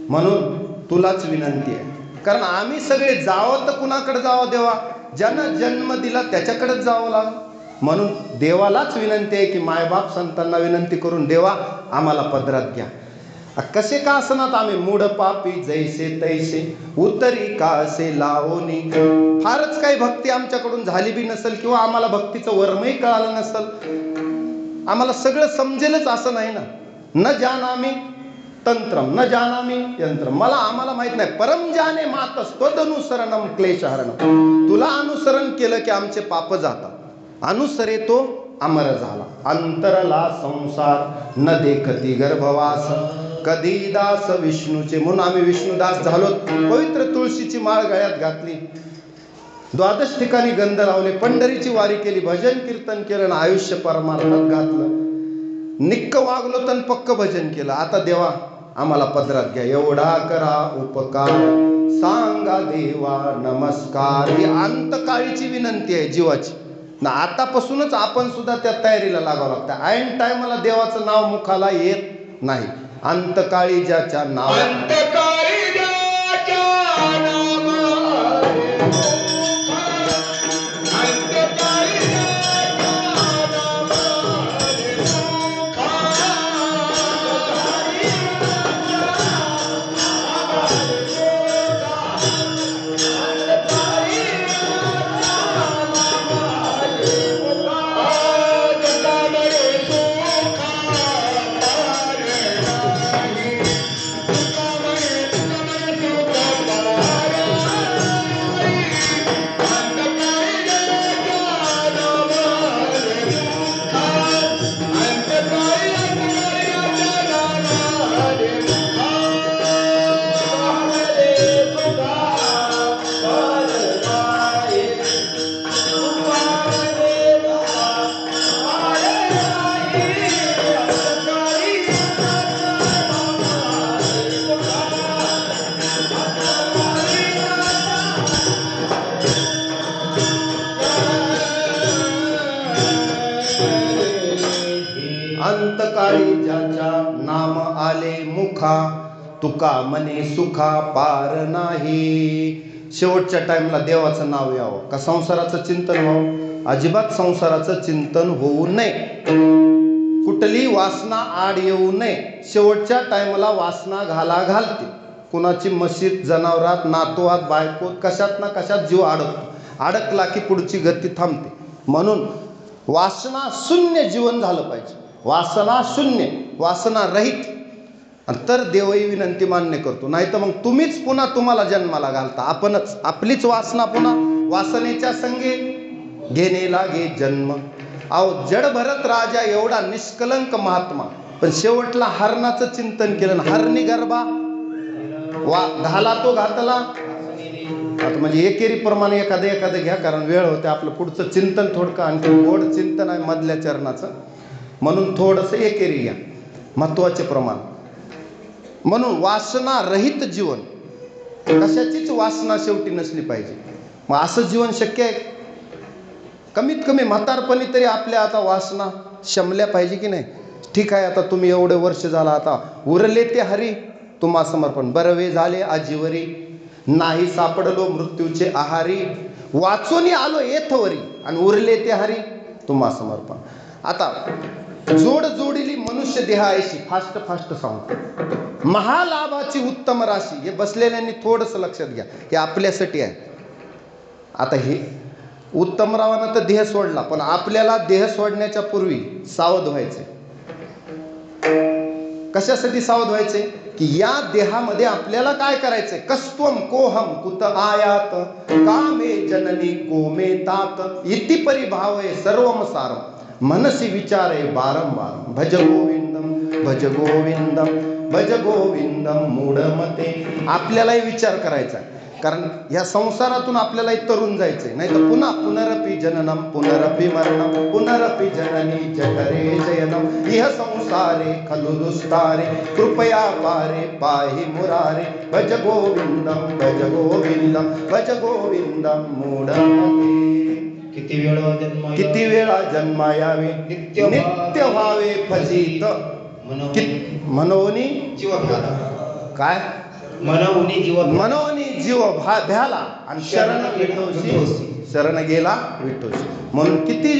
म्हणून तुलाच विनंती आहे. कारण आम्ही सगळे जावं तर कुणाकडे जावं देवा? ज्यानं जन्म दिला त्याच्याकडेच जावं लागलं. म्हणून देवालाच विनंती आहे की मायबाप संतांना विनंती करून देवा आम्हाला पदरात घ्या. कसे का असनात आम्ही मूढ पापी जैसे तैसे उतरी का असे लावोनी. फारच काही भक्ती आमच्याकडून झाली बी नसेल किंवा आम्हाला भक्तीचं वर्मही कळालं नसेल, आम्हाला सगळं समजेलच असं नाही ना. न जानामी तंत्रम न जानामी यंत्रम. आम्हाला माहित नाही. परम जाने मातस त्वदनुसरणम क्लेशहरणम. तुला अनुसरण केलं की आमचे पाप जातात. अनुसरे तो अमर झाला. अंतरला संसार न देखती गर्भवास कधी दास विष्णूचे. म्हणून आम्ही विष्णुदास झालो. पवित्र तुळशीची माळ गळ्यात घातली, द्वादश ठिकाणी गंध लावले, पंढरीची वारी केली, भजन कीर्तन केलं, आयुष्य परमार्थात घातलं, निक्क वागलो तर पक्क भजन केलं. आता देवा आम्हाला पदरात घ्या. एवढा करा उपकार सांगा देवा नमस्कार. ही अंतकाळीची विनंती आहे जीवाची ना. आतापासूनच आपण सुद्धा त्या तयारीला लागावं लागतं. ऐन टायमाला देवाचं नाव मुखाला येत नाही. अंतकाळी ज्याच्या नाव अंतकाळी ज्याच्या नाम आले मुखा तुका मने सुखा पार नाही. शेवटच्या टाइमला देवाचं नाव यावं का संसाराचं चिंतन व्हावं? अजिबात संसाराचं चिंतन होऊ नये. कुठली वासना आड येऊ नये. शेवटच्या टाइमला वासना घालते. कुणाची मशीद, जनावरात, नातवात, बायकोत, कशात ना कशात जीव अडकला की पुढची गती थांबते. म्हणून वासना शून्य जीवन झालं पाहिजे. वासना शून्य, वासना रहित. तर देवही विनंती मान्य करतो. नाही तर मग तुम्हीच पुन्हा तुम्हाला जन्माला घालता. आपणच आपलीच वासना पुन्हा वासनेच्या संगे घेणे लागे जन्म. अहो जड भरत राजा एवढा निष्कलंक महात्मा, पण शेवटला हरणाचं चिंतन केलं. हरणी गर्भा घाला तो घातला. आता म्हणजे एकेरी प्रमाणे एखादं घ्या, कारण वेळ होते. आपलं पुढचं चिंतन थोडकं आणखी गोड चिंतन आहे मधल्या चरणाचं, म्हणून थोडंसं एकेरी घ्या, महत्वाचे प्रमाण. म्हणून वासना रहित जीवन, कशाचीच वासना शेवटी नसली पाहिजे. मग असं जीवन शक्य आहे? कमीत कमी म्हातारपणी तरी आपल्या आता वासना शमल्या पाहिजे की नाही? ठीक आहे, आता तुम्ही एवढे वर्ष झाला, आता उरले ते हरी तुम्हा समर्पण. बरवे झाले आजीवरी, नाही सापडलो मृत्यूचे आहारी, वाचून आलो येथवरी, आणि उरले ते हरी तुम्हा समर्पण. आता जोड जोडीली मनुष्य देहायशी, फास्ट सांगतो. महालाभाची उत्तम राशी, हे बसलेल्यांनी थोडंसं लक्षात घ्या, हे आपल्यासाठी आहे. आता हे उत्तमरावानं तर देह सोडला, पण आपल्याला देह सोडण्याच्या पूर्वी सावध व्हायचे. कशासाठी सावध व्हायचे? की या देहामध्ये आपल्याला काय करायचंय? कस्त्वम कोहम कुत आयात कामे जननी कोमे तात इति परिभावे सर्वम सारम मनसी विचारे बारंबार भज गोविंदम भज गोविंदम भज गोविंदम मूढमते. आपल्यालाही विचार करायचा आहे, कारण ह्या संसारातून आपल्यालाही तरुण जायचंय, नाही तर पुन्हा पुनरपि जननम पुनरपि मरणम पुनरपि जननी जठरे जयनम इह संसारे खलु दुस्तारे कृपया पारे पाहि मुरारे भज गोविंदम भज गोविंदम भज गोविंदम मूढमते. किती वेळा जन्मा यावे नित्य व्हावे फजित मनोनी जीव काय मनोनी जीव भ्याला आणि शरण विठोशी शरण गेला विठोशी. म्हणून किती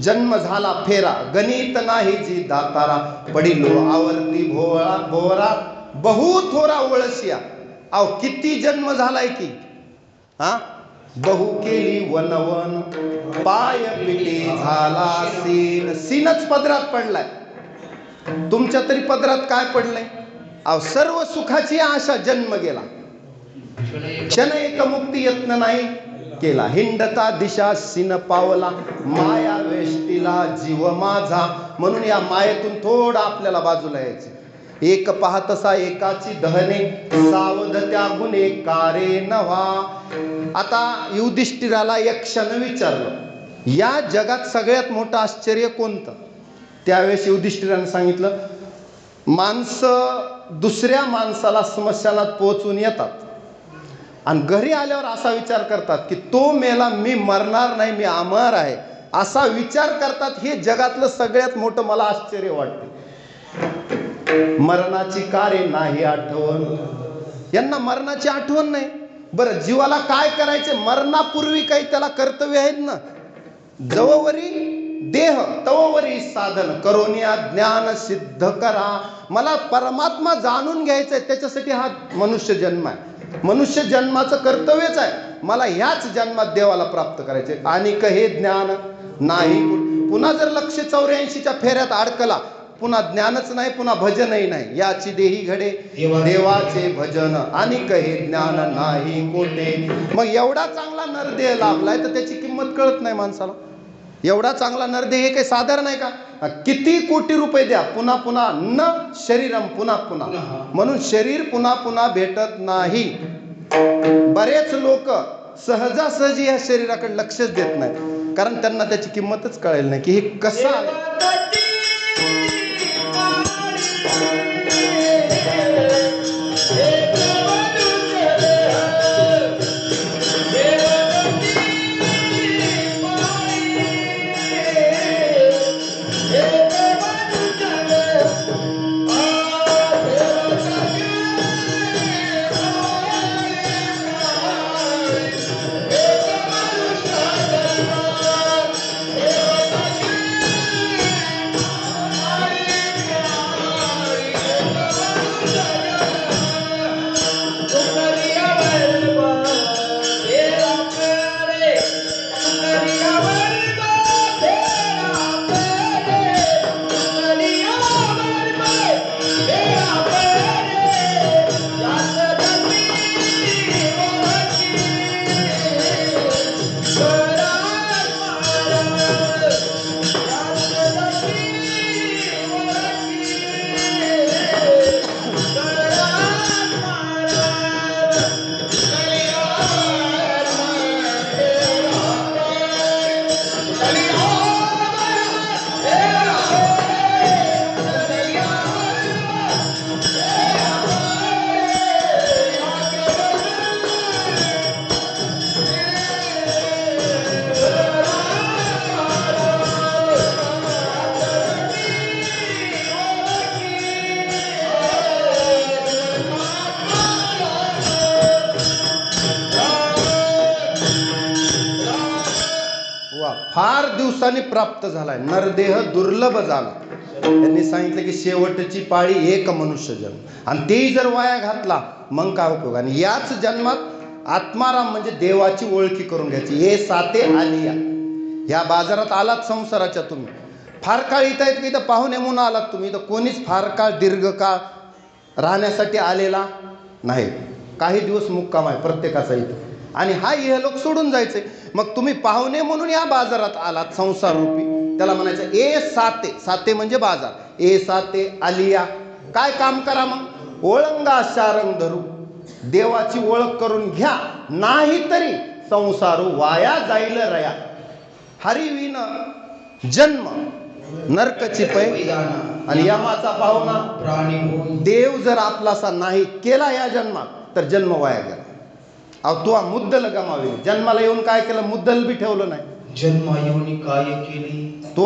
जन्म झाला फेरा गणित नाही जी दातारा पडिलो आवर्ती भोवरा भोवरा बहु थोरा वळसिया. अहो किती जन्म झालाय की, हा बहु केली वनवन पाय पिटी झाला सीन. सीनच पदरात पडलाय. तुमच्या तरी पदरात काय पडलंय? अहो सर्व सुखाची आशा जन्म गेला, क्षण एक मुक्ती यत्न नाही केला. हिंडता दिशा सिन पावला माया वेष्टीला जीव माझा. म्हणून या मायेतून थोडं आपल्याला बाजूला यायचं. एक पाहतसा एकाची दहने सावध त्या गुन्हे कारे नव्हा. आता युधिष्ठिराला एक क्षण विचारलं, या जगात सगळ्यात मोठं आश्चर्य कोणतं? त्यावेळेस युधिष्ठिराने सांगितलं, माणसं दुसऱ्या माणसाला स्मशानात पोहोचून येतात आणि घरी आल्यावर असा विचार करतात की तो मेला, मी मरणार नाही, मी अमर आहे, असा विचार करतात. हे जगातलं सगळ्यात मोठं मला आश्चर्य वाटते. मरणाची कारे नाही आठवण, यांना मरणाची आठवण नाही. बरं, जीवाला काय करायचे? मरणापूर्वी काही त्याला कर्तव्य आहेत ना. जववरी देह तववरी साधन करोनिया ज्ञान सिद्ध करा. मला परमात्मा जाणून घ्यायचा आहे, त्याच्यासाठी हा मनुष्य जन्म आहे. मनुष्य जन्माचं कर्तव्यच आहे, मला ह्याच जन्मात देवाला प्राप्त करायचे. आणि हे ज्ञान नाही. पुन्हा जर लक्ष 84च्या फेऱ्यात अडकला, पुन्हा ज्ञानच नाही, पुन्हा भजनही नाही. याची देही घडे देवाचे भजन आणि हे ज्ञान नाही कोठे. मग एवढा चांगला नरदेह लाभलाय तर त्याची किंमत कळत नाही माणसाला. एवढा चांगला नरदेह हे काही साधारण आहे का? किती कोटी रुपये द्या, पुन्हा पुन्हा न शरीरम पुन्हा पुन्हा. म्हणून शरीर पुन्हा पुन्हा भेटत नाही. बरेच लोक सहजासहजी या शरीराकडे लक्षच देत नाही, कारण त्यांना त्याची किंमतच कळेल नाही की हे कसं आलं. दिवसांनी प्राप्त झालाय. नरदेह दुर्लभ झाला. त्यांनी सांगितलं की शेवटची पाळी एक मनुष्य जन्म, आणि तेही जर वाया घातला मग काय उपयोग. आणि याच जन्मात आत्माराम म्हणजे देवाची ओळखी करून घ्यायची. हे साते आलिया. ह्या बाजारात आलात संसाराच्या तुम्ही, फार काळ इथं आहेत की इथं पाहुणे म्हणून आलात तुम्ही, तर कोणीच फार काळ दीर्घकाळ राहण्यासाठी आलेला नाही. काही दिवस मुक्काम आहे प्रत्येकाचा इथं, आणि हा इहलोक सोडून जायचंय. मग तुम्ही पाहुणे म्हणून या बाजारात आलात संसार रूपी, त्याला म्हणायचं ए साते. साते म्हणजे बाजार. ए साते आलिया. काय काम करा मग? ओळंगा शारंग धरू, देवाची ओळख करून घ्या, नाहीतरी संसारू वाया जाईल रया. हरिविन जन्म नरकची पै, आणि यमाचा पाहुणा प्राणी होई. देव जर आपलासा नाही केला या जन्मात तर जन्म वाया गेला. अहो तू मुद्दल गमावली. जन्माला येऊन काय केलं? मुद्दल बी ठेवलं नाही. जन्म येऊन काय केली, तो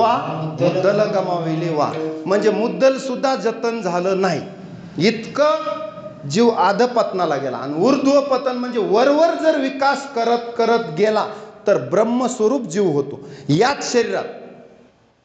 मुद्दल गमाविले वा, म्हणजे मुद्दल सुद्धा जतन झालं नाही. इतकं जीव आधपतनाला गेला. आणि ऊर्ध्व पतन म्हणजे वरवर जर विकास करत करत गेला तर ब्रह्मस्वरूप जीव होतो. याच शरीरात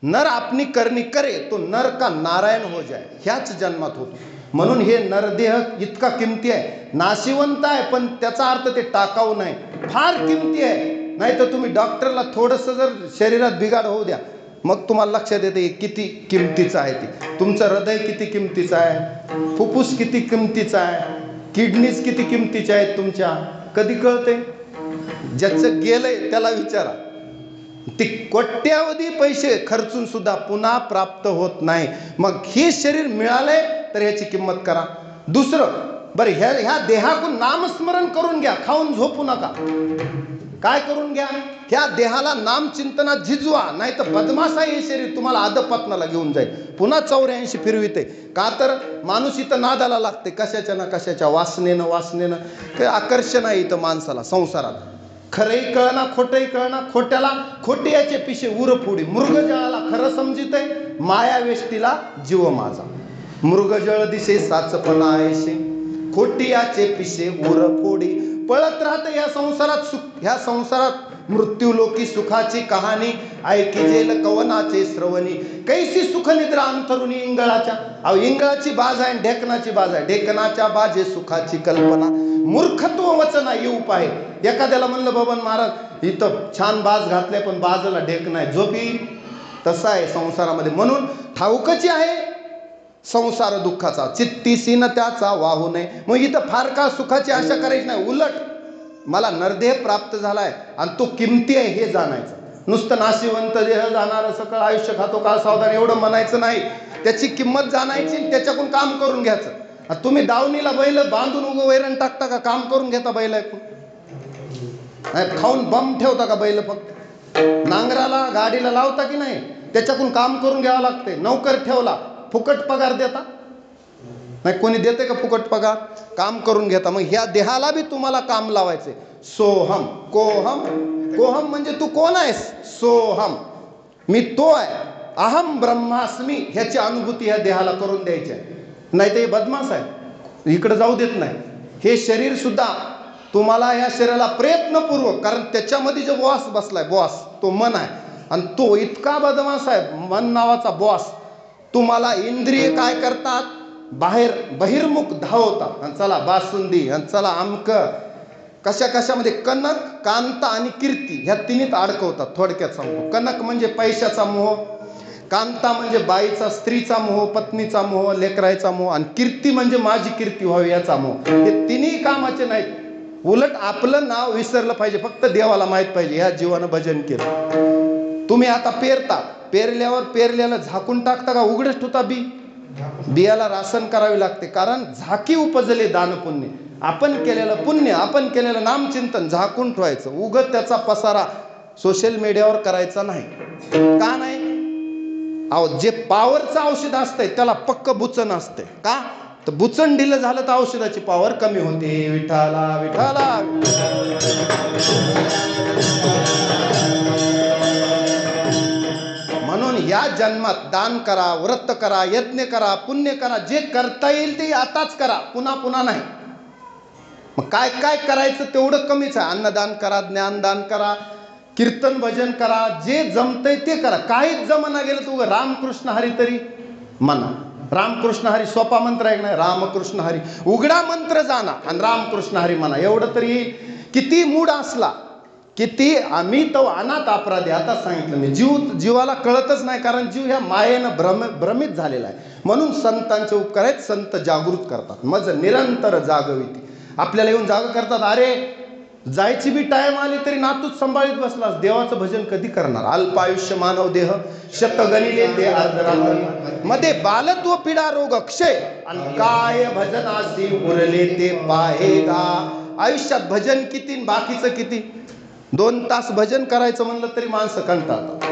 नर आपली करणी करे तो नर का नारायण हो जाय, ह्याच जन्मात होतो. म्हणून हे नरदेह इतका किमती आहे. नाशिवंत आहे पण त्याचा अर्थ ते टाकाऊ नाही, फार किमती आहे. नाही तर तुम्ही डॉक्टरला थोडंसं जर शरीरात बिघाड होऊ द्या, मग तुम्हाला लक्षात येते किती किमतीचं आहे ते. तुमचं हृदय किती किमतीचं आहे, फुफ्फुस किती किमतीचं आहे, किडनीज किती किमतीच्या आहेत तुमच्या. कधी कळते? ज्याचं गेलंय त्याला विचारा. ते कोट्यावधी पैसे खर्चून सुद्धा पुन्हा प्राप्त होत नाही. मग हे शरीर मिळालंय तर ह्याची किंमत करा. दुसरं बरं, ह्या देहातून नामस्मरण करून घ्या, खाऊन झोपू नका. काय करून घ्या? ह्या देहाला नामचिंतनात झिजवा, नाही तर बदमाश आहे हे शरीर, तुम्हाला अधपतनाला घेऊन जाईल. पुन्हा 84 फिरविते. का तर माणूस इथं नादाला लागते कशाच्या ना कशाच्या वासनेनं. काही आकर्षण आहे इथं माणसाला संसारात. खरंही कळना खोटंही कळना, खोट्याला खोटे याचे पिशे उरफोडी. मृगजळाला खरं समजित आहे, माया वेष्टीला जीव माझा. मृगजळ दिसे साचपणा ऐशे, खोटी याचे पिशे उरफोडी. पळत राहते या संसारात सुख, ह्या संसारात मृत्यू लोकी सुखाची कहाणी ऐकी जेल कवनाचे श्रवणी. कैसी सुखनिद्रा अंतरुणी इंगळाच्या. अहो इंगळाची बाज आहे, ढेकणाची बाज आहे. ढेकणाच्या बाजे सुखाची कल्पना, मूर्खत्व वचना येऊ पाहे. एखाद्याला म्हणलं बबन महाराज इथं छान बाज घातले पण बाजूला ढेक नाही, झोपी. तसा आहे संसारामध्ये. म्हणून ठाऊकची आहे संसार दुःखाचा, चित्तीसी न त्याचा वाहू नये. मग इथं फार काळ सुखाची आशा करायची नाही. उलट मला नरदेह प्राप्त झालाय आणि तो किमती आहे हे जाणायचं. नुसतं नाशिवंत देह जाणार सकळ आयुष्य खातो काळ सावधान एवढं म्हणायचं नाही. त्याची किंमत जाणायची, त्याच्याकडून काम करून घ्यायचं. तुम्ही दावणीला बैल बांधून उगं वैरण टाकता का? काम करून घेता बैल ऐकून? नाही, खाऊन बम ठेवता का बैल? फक्त नांगराला गाडीला लावता की नाही? त्याच्याकडून काम करून घ्यावं लागते. नौकर ठेवला, फुकट पगार देता? नाही, कोणी देते का फुकट पगार? काम करून घेता. मग ह्या देहाला बी तुम्हाला काम लावायचे. सोहम कोहम. कोहम म्हणजे तू कोण आहेस? सोहम मी तो आहे. अहम ब्रह्मास्मी ह्याची अनुभूती ह्या देहाला करून द्यायची आहे. नाही तर हे बदमाश आहे, इकडे जाऊ देत नाही. हे शरीर सुद्धा तुम्हाला, या शरीराला प्रयत्नपूर्वक, कारण त्याच्यामध्ये जो बॉस बसलाय, बॉस तो मन आहे. आणि तो इतका बदमाश आहे, मन नावाचा बॉस. तुम्हाला इंद्रिय काय करतात? बाहेर बहिर्मुख धावतात. आणि चला बासुंदी, आणि चला आमक, कशामध्ये कनक, कांता आणि कीर्ती ह्या तिन्हीत अडकवतात. थोडक्यात सांगतो, कनक म्हणजे पैशाचा मोह, कांता म्हणजे बाईचा स्त्रीचा मोह, पत्नीचा मोह, लेकरायचा मोह, आणि कीर्ती म्हणजे माझी कीर्ती व्हावी याचा मोह. हे तिन्ही कामाचे नाहीत. उलट आपलं नाव विसरलं पाहिजे, फक्त देवाला माहित पाहिजे. ह्या जीवानं भजन केलं. तुम्ही आता पेरता, पेरल्यावर पेरल्याला झाकून टाकता का उघडच ठेवता? बियाला रासन करावी लागते, कारण झाकी उपजले दान पुण्य. आपण केलेलं पुण्य, आपण केलेलं नामचिंतन झाकून ठेवायचं. उगत त्याचा पसारा सोशल मीडियावर करायचा नाही. का नाही? अहो जे पावरचं औषध असतंय त्याला पक्क बुचन असते. का तर बुचन दिलं झालं तर औषधाची पावर कमी होते. विठाला विठाला. म्हणून या जन्मात दान करा, व्रत करा, यज्ञ करा, पुण्य करा. जे करता येईल ते आताच करा, पुन्हा नाही. मग काय काय करायचं तेवढं कमीच आहे. अन्नदान करा, ज्ञानदान करा, कीर्तन भजन करा, जे जमतंय ते करा. काहीच जमना गेलं तू रामकृष्ण हरी तरी म्हणा. रामकृष्ण हरी सोपा मंत्र आहे नाही? रामकृष्ण हरी उघडा मंत्र जाणा आणि रामकृष्ण हरी म्हणा, एवढं तरी येईल. किती मूड असला, किती आम्ही तो अनाथ अपराधी. आता सांगितलं मी, जीवाला कळतच नाही, कारण जीव ह्या मायेनं भ्रमित झालेला आहे. म्हणून संतांचे उपकार आहेत, संत जागृत करतात. मज निरंतर जागविती, आपल्याला येऊन जाग करतात. अरे जायची बी टाइम आली तरी नातूच सांभाळीत बसलास, देवाचं भजन कधी करणार? अल्पायुष्य मानव देह शतगणिले ते अर्धरात्र मध्ये बालत्व पीडा रोग क्षय आणि काय भजनासी उरले ते पाहेगा. आयुष्यात भजन किती बाकीचं किती? 2 तास भजन करायचं म्हणलं तरी माणसं कंटाळतात,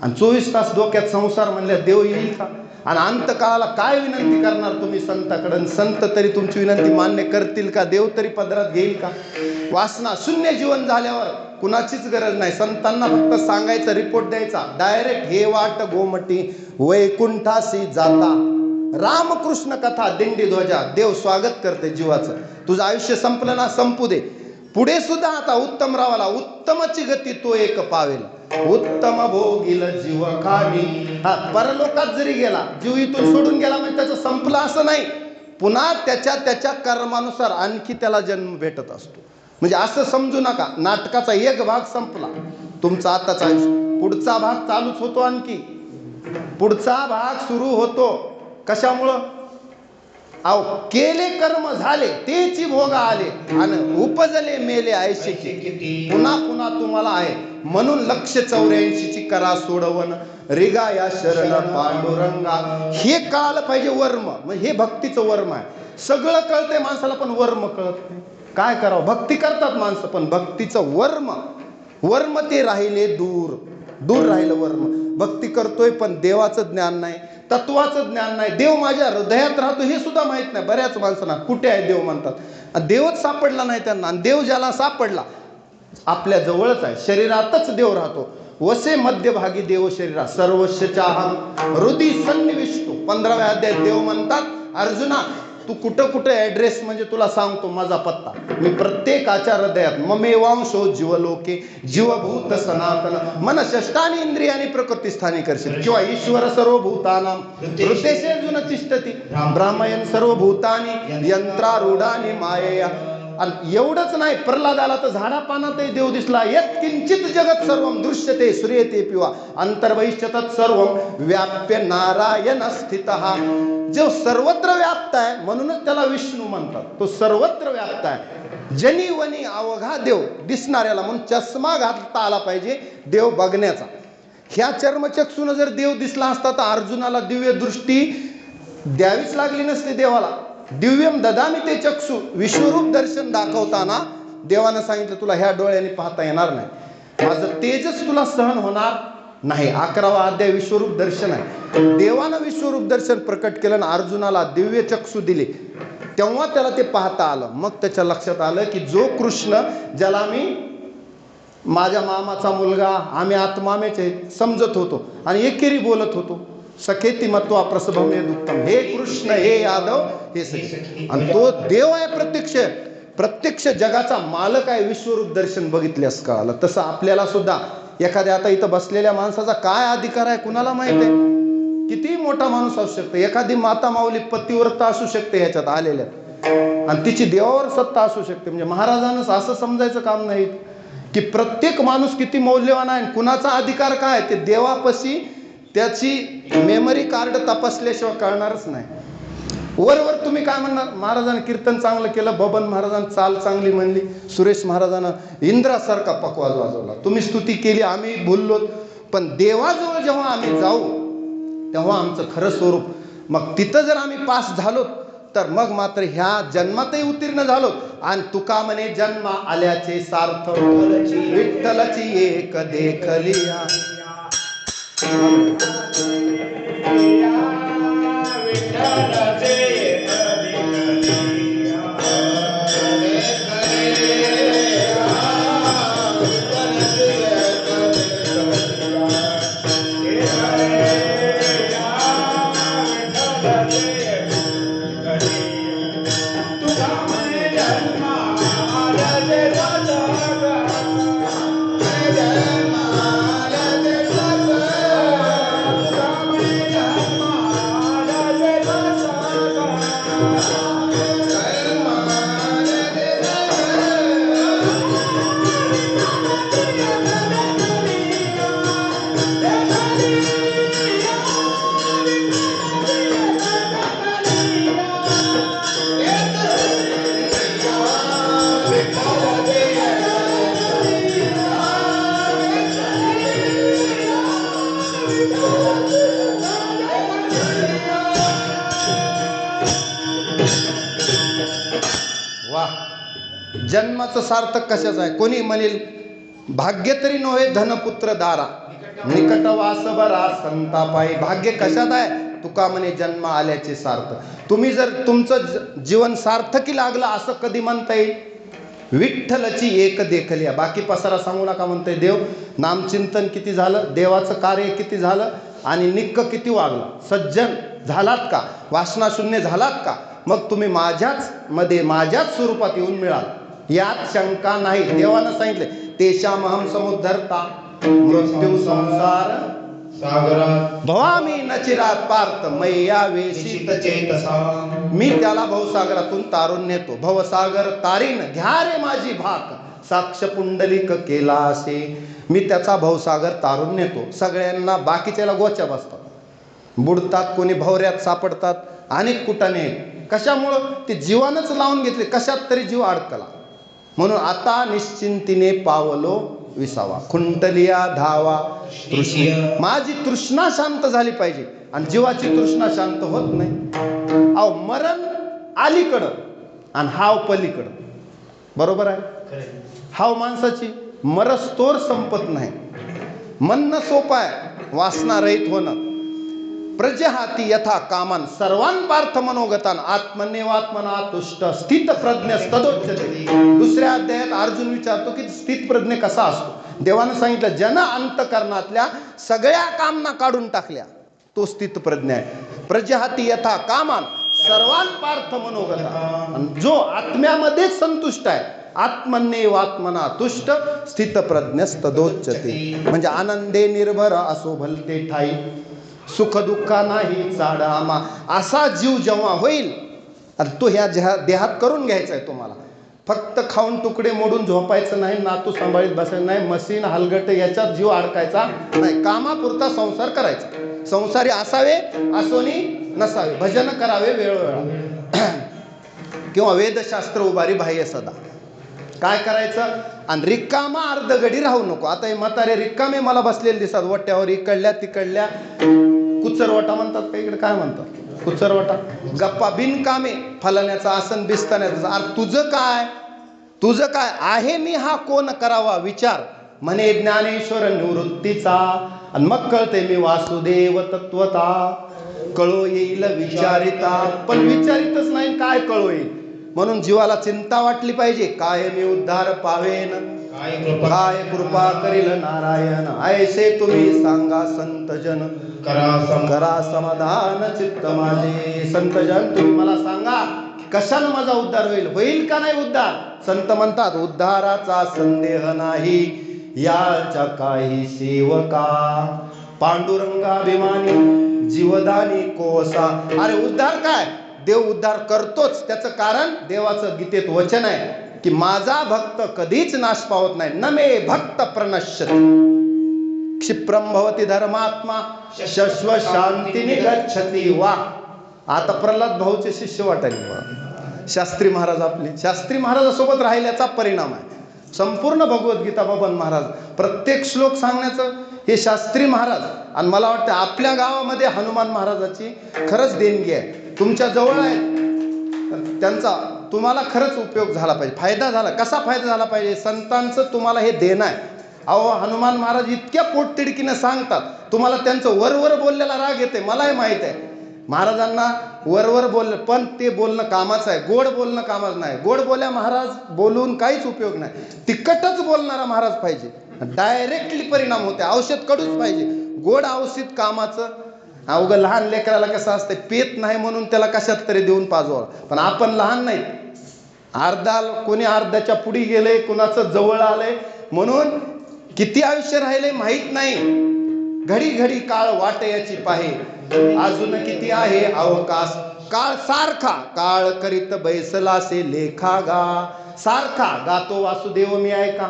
आणि 24 तास डोक्यात संसार म्हणल्या देव येईल का? आणि अंतकाळाला काय विनंती करणार तुम्ही संताकडे? संत तरी तुमची विनंती मान्य करतील का? देव तरी पदरात घेईल का? वासना शून्य जीवन झाल्यावर कुणाचीच गरज नाही. संतांना फक्त सांगायचं, रिपोर्ट द्यायचा, डायरेक्ट हे वाट गोमटी वैकुंठासी जाता. रामकृष्ण कथा दिंडी ध्वजा, देव स्वागत करते जीवाचं. तुझं आयुष्य संपलं ना, संपू दे. पुढे सुद्धा आता उत्तम रावाला उत्तमची गती तो एक पावेल. उत्तम भोगील जीव खाली. हा परलोकात जरी गेला, जीव इथून सोडून गेला म्हणजे त्याचं संपलं असं नाही. पुन्हा त्याच्या कर्मानुसार आणखी त्याला जन्म भेटत असतो. म्हणजे असं समजू नका नाटकाचा एक भाग संपला, तुमचा आताचा आयुष्य, पुढचा भाग चालूच होतो. आणखी पुढचा भाग सुरू होतो. कशामुळं? अहो केले कर्म झाले तेची भोग आले आणि उपजले मेले ऐशी किती. पुन्हा पुन्हा तुम्हाला आहे. म्हणून 184ची करा सोडवण रिगा या शरण पांडुरंगा. हे कळालं पाहिजे. वर्म म्हणजे हे भक्तीचं वर्म आहे. सगळं कळतंय माणसाला पण वर्म कळत नाही. काय करावं? भक्ती करतात माणसं पण भक्तीचं वर्म ते राहिले दूर राहिलं वर्म. भक्ती करतोय पण देवाचं ज्ञान नाही, तत्वाचं ज्ञान नाही. देव माझ्या हृदयात राहतो हे सुद्धा माहित नाही बऱ्याच माणसांना. कुठे आहे देव म्हणतात, देवच सापडला नाही त्यांना. आणि देव ज्याला सापडला आपल्या जवळच आहे, शरीरातच देव राहतो. वसे मध्यभागी देव शरीरा सर्वस्वच्या हृदय सन्निविष्टो. 15व्या अध्यायात देव म्हणतात, अर्जुना तू कुठं ऍड्रेस म्हणजे तुला सांगतो माझा पत्ता. मी प्रत्येकाच्या हृदयात ममेवांशो जीवलोके जीवभूत सनातन मन षष्टानी इंद्रियानी प्रकृती स्थानी करशील. किंवा ईश्वर सर्वभूतानां हृदेशेर्जुन तिष्ठती ब्राह्मयन सर्वभूतानी यंत्रारूढानी मायया. आणि एवढंच नाही, प्रल्हादाला तर झाडापानातही देव दिसला. यत् किंचित जगत सर्वं दृश्यते सूर्यते पिवा अंतर्बहिश्च तत् सर्वं व्याप्य नारायण स्थितः. जो सर्वत्र व्याप्त आहे म्हणूनच त्याला विष्णू म्हणतात. तो सर्वत्र व्याप्त आहे. जनी वनी अवघा देव दिसणाऱ्याला, म्हणून चष्मा घालता आला पाहिजे देव बघण्याचा. ह्या चर्मचक्षून जर देव दिसला असता तर अर्जुनाला दिव्य दृष्टी द्यावीच लागली नसती देवाला. दिव्यम ददामी ते चक्षु. विश्वरूप दर्शन दाखवताना देवानं सांगितलं तुला ह्या डोळ्याने पाहता येणार नाही, माझं तेजच तुला सहन होणार नाही. 11वा अध्याय विश्वरूप दर्शन आहे. देवानं विश्वरूप दर्शन प्रकट केलं आणि अर्जुनाला दिव्य चक्षु दिले, तेव्हा त्याला ते पाहता आलं. मग त्याच्या लक्षात आलं की जो कृष्ण ज्याला मी माझ्या मामाचा मुलगा, आम्ही आत्मामेचे समजत होतो आणि एकेरी बोलत होतो, सखेती मत्वा प्रसभमे दुःखम, हे कृष्ण हे यादव हे सखी. आणि तो देव आहे, प्रत्यक्ष जगाचा मालक आहे. विश्वरूप दर्शन बघितल्यास कळालं. तसं आपल्याला सुद्धा एखाद्या आता इथं बसलेल्या माणसाचा काय अधिकार आहे कुणाला माहित आहे. किती मोठा माणूस असू शकतो, एखादी माता माऊली पतिव्रता असू शकते ह्याच्यात आलेल्या, आणि तिची देवावर सत्ता असू शकते. म्हणजे महाराजांना असं समजायचं काम नाही की प्रत्येक माणूस किती मौल्यवान आहे, कुणाचा अधिकार काय ते देवापाशी त्याची मेमरी कार्ड तपासल्याशिवाय कळणारच नाही. वर तुम्ही काय म्हणणार, महाराजांनी कीर्तन चांगलं केलं, बबन महाराजांनी चाल चांगली म्हणली, सुरेश महाराजांना इंद्रासारखा पकवाज वाजवला, तुम्ही स्तुती केली, आम्ही बोललो. पण देवाजवळ जेव्हा आम्ही जाऊ तेव्हा आमचं खरं स्वरूप, मग तिथं जर आम्ही पास झालो तर मग मात्र ह्या जन्मातही उत्तीर्ण झालो. आणि तुका म्हणे जन्मा आल्याचे सार्थ विठ्ठलची एक देखलिया. जन्माचं सार्थक कशाचं आहे? कोणी म्हणेल भाग्य तरी नव्हे धनपुत्र दारा, निकट वास बरा संतापाई. भाग्य कशात आहे? तुका म्हणे जन्म आल्याचे सार्थक. तुम्ही जर तुमचं जीवन सार्थकी लागलं असं कधी म्हणता येईल? विठ्ठलची एक देखलिया, बाकी पसारा सांगू नका म्हणतंय देव. नामचिंतन किती झालं, देवाचं कार्य किती झालं, आणि निक्क किती वागला, सज्जन झालात का, वासनाशून्य झालात का, मग तुम्ही माझ्याच मध्ये माझ्याच स्वरूपात येऊन मिळाल, यात शंका नाही. देवानं सांगितले तेषामहं समुद्धरता मृत्यू संसार सागरात भवामी न चिरात पार्थ मैया वेशित चेतसा. मी त्याला भवसागरातून तारून नेतो. भवसागर तारीन घ्या रे माझी भाक, साक्ष पुंडलिक केला असे. मी त्याचा भवसागर तारून नेतो. सगळ्यांना बाकीच्याला गोच्या बसतात, बुडतात, कोणी भवऱ्यात सापडतात, अनेक कुटाने. कशामुळं? ते जीवानच लावून घेतले, कशात तरी जीव अडकला. म्हणून आता निश्चिंतीने पावलो विसावा, खुंटलिया धावा तृष्णा. माझी तृष्णा शांत झाली पाहिजे, आणि जीवाची तृष्णा शांत होत नाही. अहो मरण अलीकडं आणि हाव पलीकडं, बरोबर आहे? हाव माणसाची मरस्तोर संपत नाही. म्हणणं सोपं आहे, वासना रहित होणं. प्रजहाती यथा कामान सर्वान पार्थ मनोगतान आत्मन्यवात्मना तुष्ट स्थित प्रज्ञ तदोच्यते. दुसऱ्या अध्यायात अर्जुन विचारतो की स्थित प्रज्ञ कसा असतो. देवानं सांगितलं जन अंतकरणातल्या सगळ्या कामना काढून टाकल्या, तो स्थित प्रज्ञ आहे. प्रजहाती यथा कामान सर्वान पार्थ मनोगतान, जो आत्म्यामध्ये संतुष्ट आहे, आत्मन्यवात्मना तुष्ट स्थित प्रज्ञस्तदोच्यते. म्हणजे आनंदे निर्भर असो भलते ठाई, सुख दुःखा नाही चाडा आमा. असा जीव जेव्हा होईल, आणि तो ह्या देहात करून घ्यायचा आहे तुम्हाला. फक्त खाऊन तुकडे मोडून झोपायचं नाही, नातू सांभाळीत बसायचं नाही, मशीन हलगट याच्यात जीव अडकायचा नाही. कामापुरता संसार करायचा. संसारी असावे असोनी नसावे, भजन करावे वेळोवेळा, किंवा वेदशास्त्र उभारी बाह्य सदा. काय करायचं? आणि रिकामा अर्धगडी राहू नको. आता हे म्हातारे रिकामे मला बसलेले दिसतात वट्यावर, इकडल्या तिकडल्या. कुचरवटा म्हणतात का इकडे, काय म्हणतात? कुचरवटा. गप्पा बिनकामे, फलण्याचं आसन बिस्ताण्याचं. अरे तुझं काय, तुझं काय आहे? मी हा कोण करावा विचार, म्हणे ज्ञानेश्वर निवृत्तीचा. आणि मग कळते मी वासुदेव तत्वता. कळो येईल विचारिता, पण विचारितच नाही, काय कळो येईल? म्हणून जीवाला चिंता वाटली पाहिजे. काय मी उद्धार पावेन, काय कृपा करील नारायण. ऐसे तुम्ही सांगा संतजन, करा समाधान चित्त माझे. संतजन तुम्ही मला सांगा, कशानं माझा उद्धार होईल? होईल का नाही उद्धार? संत म्हणतात उद्धाराचा संदेह नाही, याच्या काही सेवका. पांडुरंगाभिमानी जीवदानी कोसा. अरे उद्धार काय? देव उद्धार करतोच. त्याचं कारण देवाचं गीतेत वचन आहे की माझा भक्त कधीच नाश पावत नाही. न मे भक्त प्रणश्यति क्षिप्रम भवती धर्मात्मा शश्व शांती निगच्छति. वा, आता प्रल्हाद भाऊचे शिष्य वाटायला शास्त्री महाराज. आपले शास्त्री महाराजासोबत राहिल्याचा परिणाम आहे. संपूर्ण भगवद्गीता बबन महाराज, प्रत्येक श्लोक सांगण्याचं हे शास्त्री महाराज. आणि मला वाटतं आपल्या गावामध्ये हनुमान महाराजाची खरंच देणगी आहे. तुमच्या जवळ आहेत, त्यांचा तुम्हाला खरंच उपयोग झाला पाहिजे, फायदा झाला. कसा फायदा झाला पाहिजे? संतांचं तुम्हाला हे देणं आहे. अहो हनुमान महाराज इतक्या पोटतिडकीनं सांगतात, तुम्हाला त्यांचं वरवर बोललेला राग येते, मलाही माहीत आहे. महाराजांना वरवर बोललं, पण ते बोलणं कामाचं आहे, गोड बोलणं कामाचं नाही. गोड बोल्या महाराज बोलून काहीच उपयोग नाही. तिखटच बोलणारा महाराज पाहिजे, डायरेक्टली परिणाम होते. औषध कडूच पाहिजे, गोड औषध कामाचं. अवघं लहान लेकराला कसं असतं, पेत नाही म्हणून त्याला कशात तरी देऊन पाजवा. पण आपण लहान नाही, कोणी अर्ध्याच्या पुढी गेले, कुणाचं जवळ आलंय म्हणून किती आयुष्य राहिले माहीत नाही. घडी घडी काळ वाट याची पाहे, अजून किती आहे अवकाश. काळ सारखा काळ करीत बैसला से लेखा गा. सारखा गातो वासुदेव मी ऐका.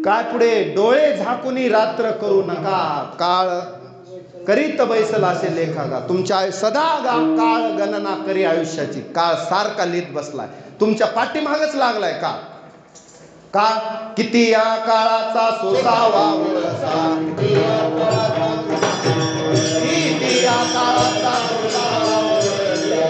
काय पुढे? डोळे झाकुनी रात्र करू नका, काळ करीत बैसला असे लेखा गा. तुमच्या सदा काळ गणना करी आयुष्याची. काळ सारखा लिहित बसलाय, तुमच्या पाठीमागच लागलाय. का किती या काळाचा सोसावा वळसा, किती या काळाचा सोसावा वळसा.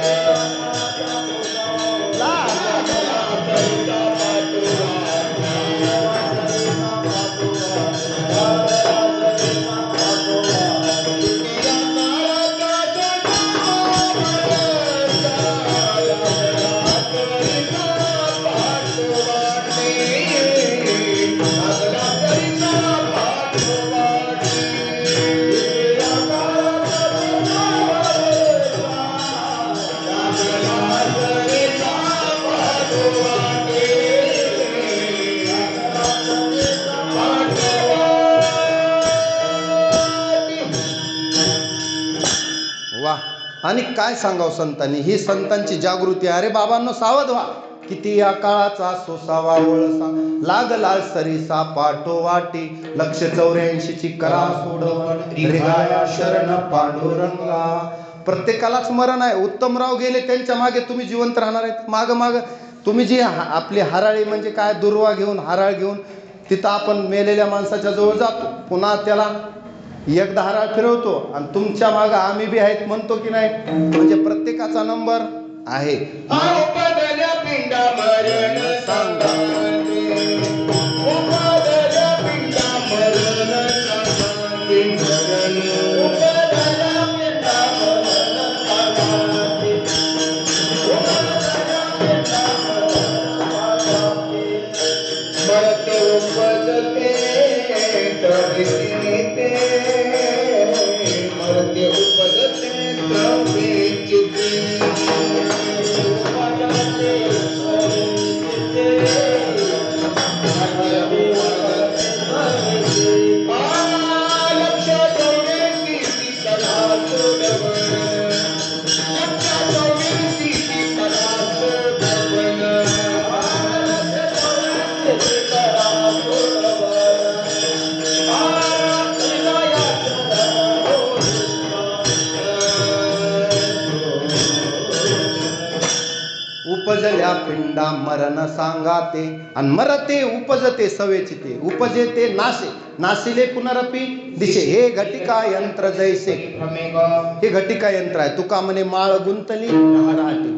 आणि काय सांगावं संतांनी, ही संतांची जागृती आहे. अरे बाबांनो सावध व्हा, किती या काळाचा सोसावा वळसा, लागला सरीसा पाठो वाटी, 184ची करा सोडवण, रिगाया शरण पांडुरंगा. प्रत्येकालाच मरण आहे. उत्तमराव गेले, त्यांच्या मागे तुम्ही जिवंत राहणार आहेत. माग तुम्ही जी आपली हराळी म्हणजे काय, दुर्वा घेऊन हराळ घेऊन तिथं आपण मेलेल्या माणसाच्या जवळ जातो, पुन्हा त्याला एकदा हराळ फिरवतो आणि तुमच्या मागं आम्ही बी आहेत म्हणतो की नाही. म्हणजे प्रत्येकाचा नंबर आहे. उपजल्या पिंडा मरण सांगाते, आणि मरते उपजते सवेचिते, उपजे ते नाशे, नाशिले पुनरपी दिशे. हे घटिका यंत्र जैसे, हे घटिका यंत्र आहे. तुका म्हणे माळ गुंतली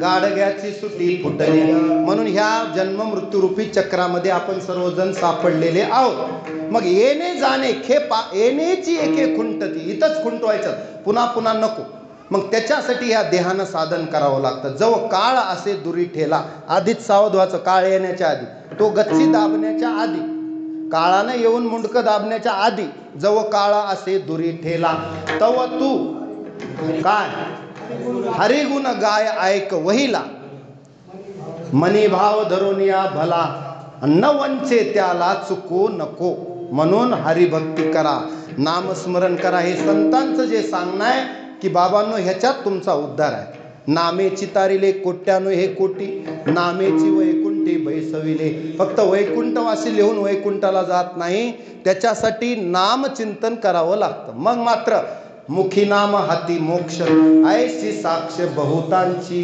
गाडग्याची सुटी फुटली. म्हणून ह्या जन्म मृत्यूरूपी चक्रामध्ये आपण सर्वजण सापडलेले आहोत. मग येणे जाणे खेपा, येण्याची एके खुंटती, इथंच खुंटवायचं, पुन्हा पुन्हा नको. मग त्याच्यासाठी या देहानं साधन करावं लागतं. जव काळ असे दुरी ठेला, आधीच सावध व्हायचं. काळ येण्याच्या आधी, तो गच्ची दाबण्याच्या आधी, काळानं येऊन मुंडकं दाबण्याच्या आधी, जव काळ असे दुरी ठेला, तव तू काय हरिगुण गाय ऐक वहिला, मनी भाव धरून या भला, न वंचे त्याला चुकू नको. म्हणून हरिभक्ती करा, नामस्मरण करा. हे संतांचं जे सांगणं आहे की बाबांनो ह्याच्यात तुमचा उद्धार आहे. नामेची तारिले कोट्यानो हे कोटी, नामेची वैकुंठी बैसविले. फक्त वैकुंठवासी लिहून वैकुंठाला जात नाही, त्याच्यासाठी नामचिंतन करावं लागतं. मग मात्र मुखी नाम हाती मोक्ष, ऐशी साक्ष बहुतांची,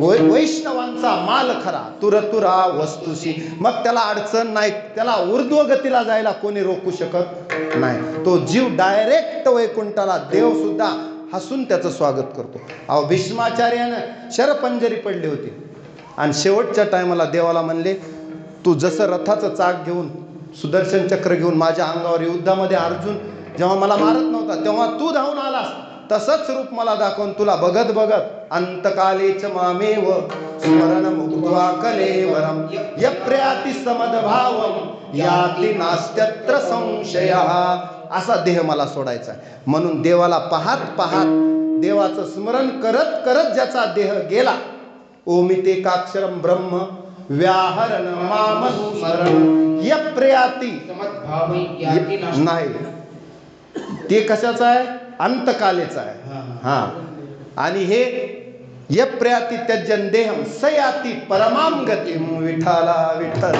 वैष्णवांचा माल खरा तुरतुरा वस्तुशी. मग त्याला अडचण नाही, त्याला ऊर्ध्व गतीला जायला कोणी रोखू शकत नाही. तो जीव डायरेक्ट वैकुंठाला, देव सुद्धा हसून त्याचं स्वागत करतो. अहो भीष्माचार्यानं शरपंजरी पडली होती आणि शेवटच्या टायमाला देवाला म्हणले, तू जसं रथाचं चाक घेऊन सुदर्शन चक्र घेऊन माझ्या अंगावर युद्धामध्ये अर्जुन जेव्हा मला मारत नव्हता तेव्हा तू धावून आलास, तसंच रूप मला दाखवून तुला बघत बघत अंतकालेच मामेव स्मरण मुक्त्वा कलेवरम यप्र्याति समदभावम याति नास्त्यत्र संशयः. असा देह मला सोडायचा आहे. म्हणून देवाला पाहत पाहत, देवाचं स्मरण करत करत ज्याचा देह गेला, ओमितेकाक्षरम ब्रह्म व्याहरण माम स्मरण यप्र्याति नाही, ते कशाचं आहे, अंतकालेचं आहे. हा, आणि हे यप्र्याति त्यजन देहम सयाति परमाम गतिम विठाला विठ्ठल.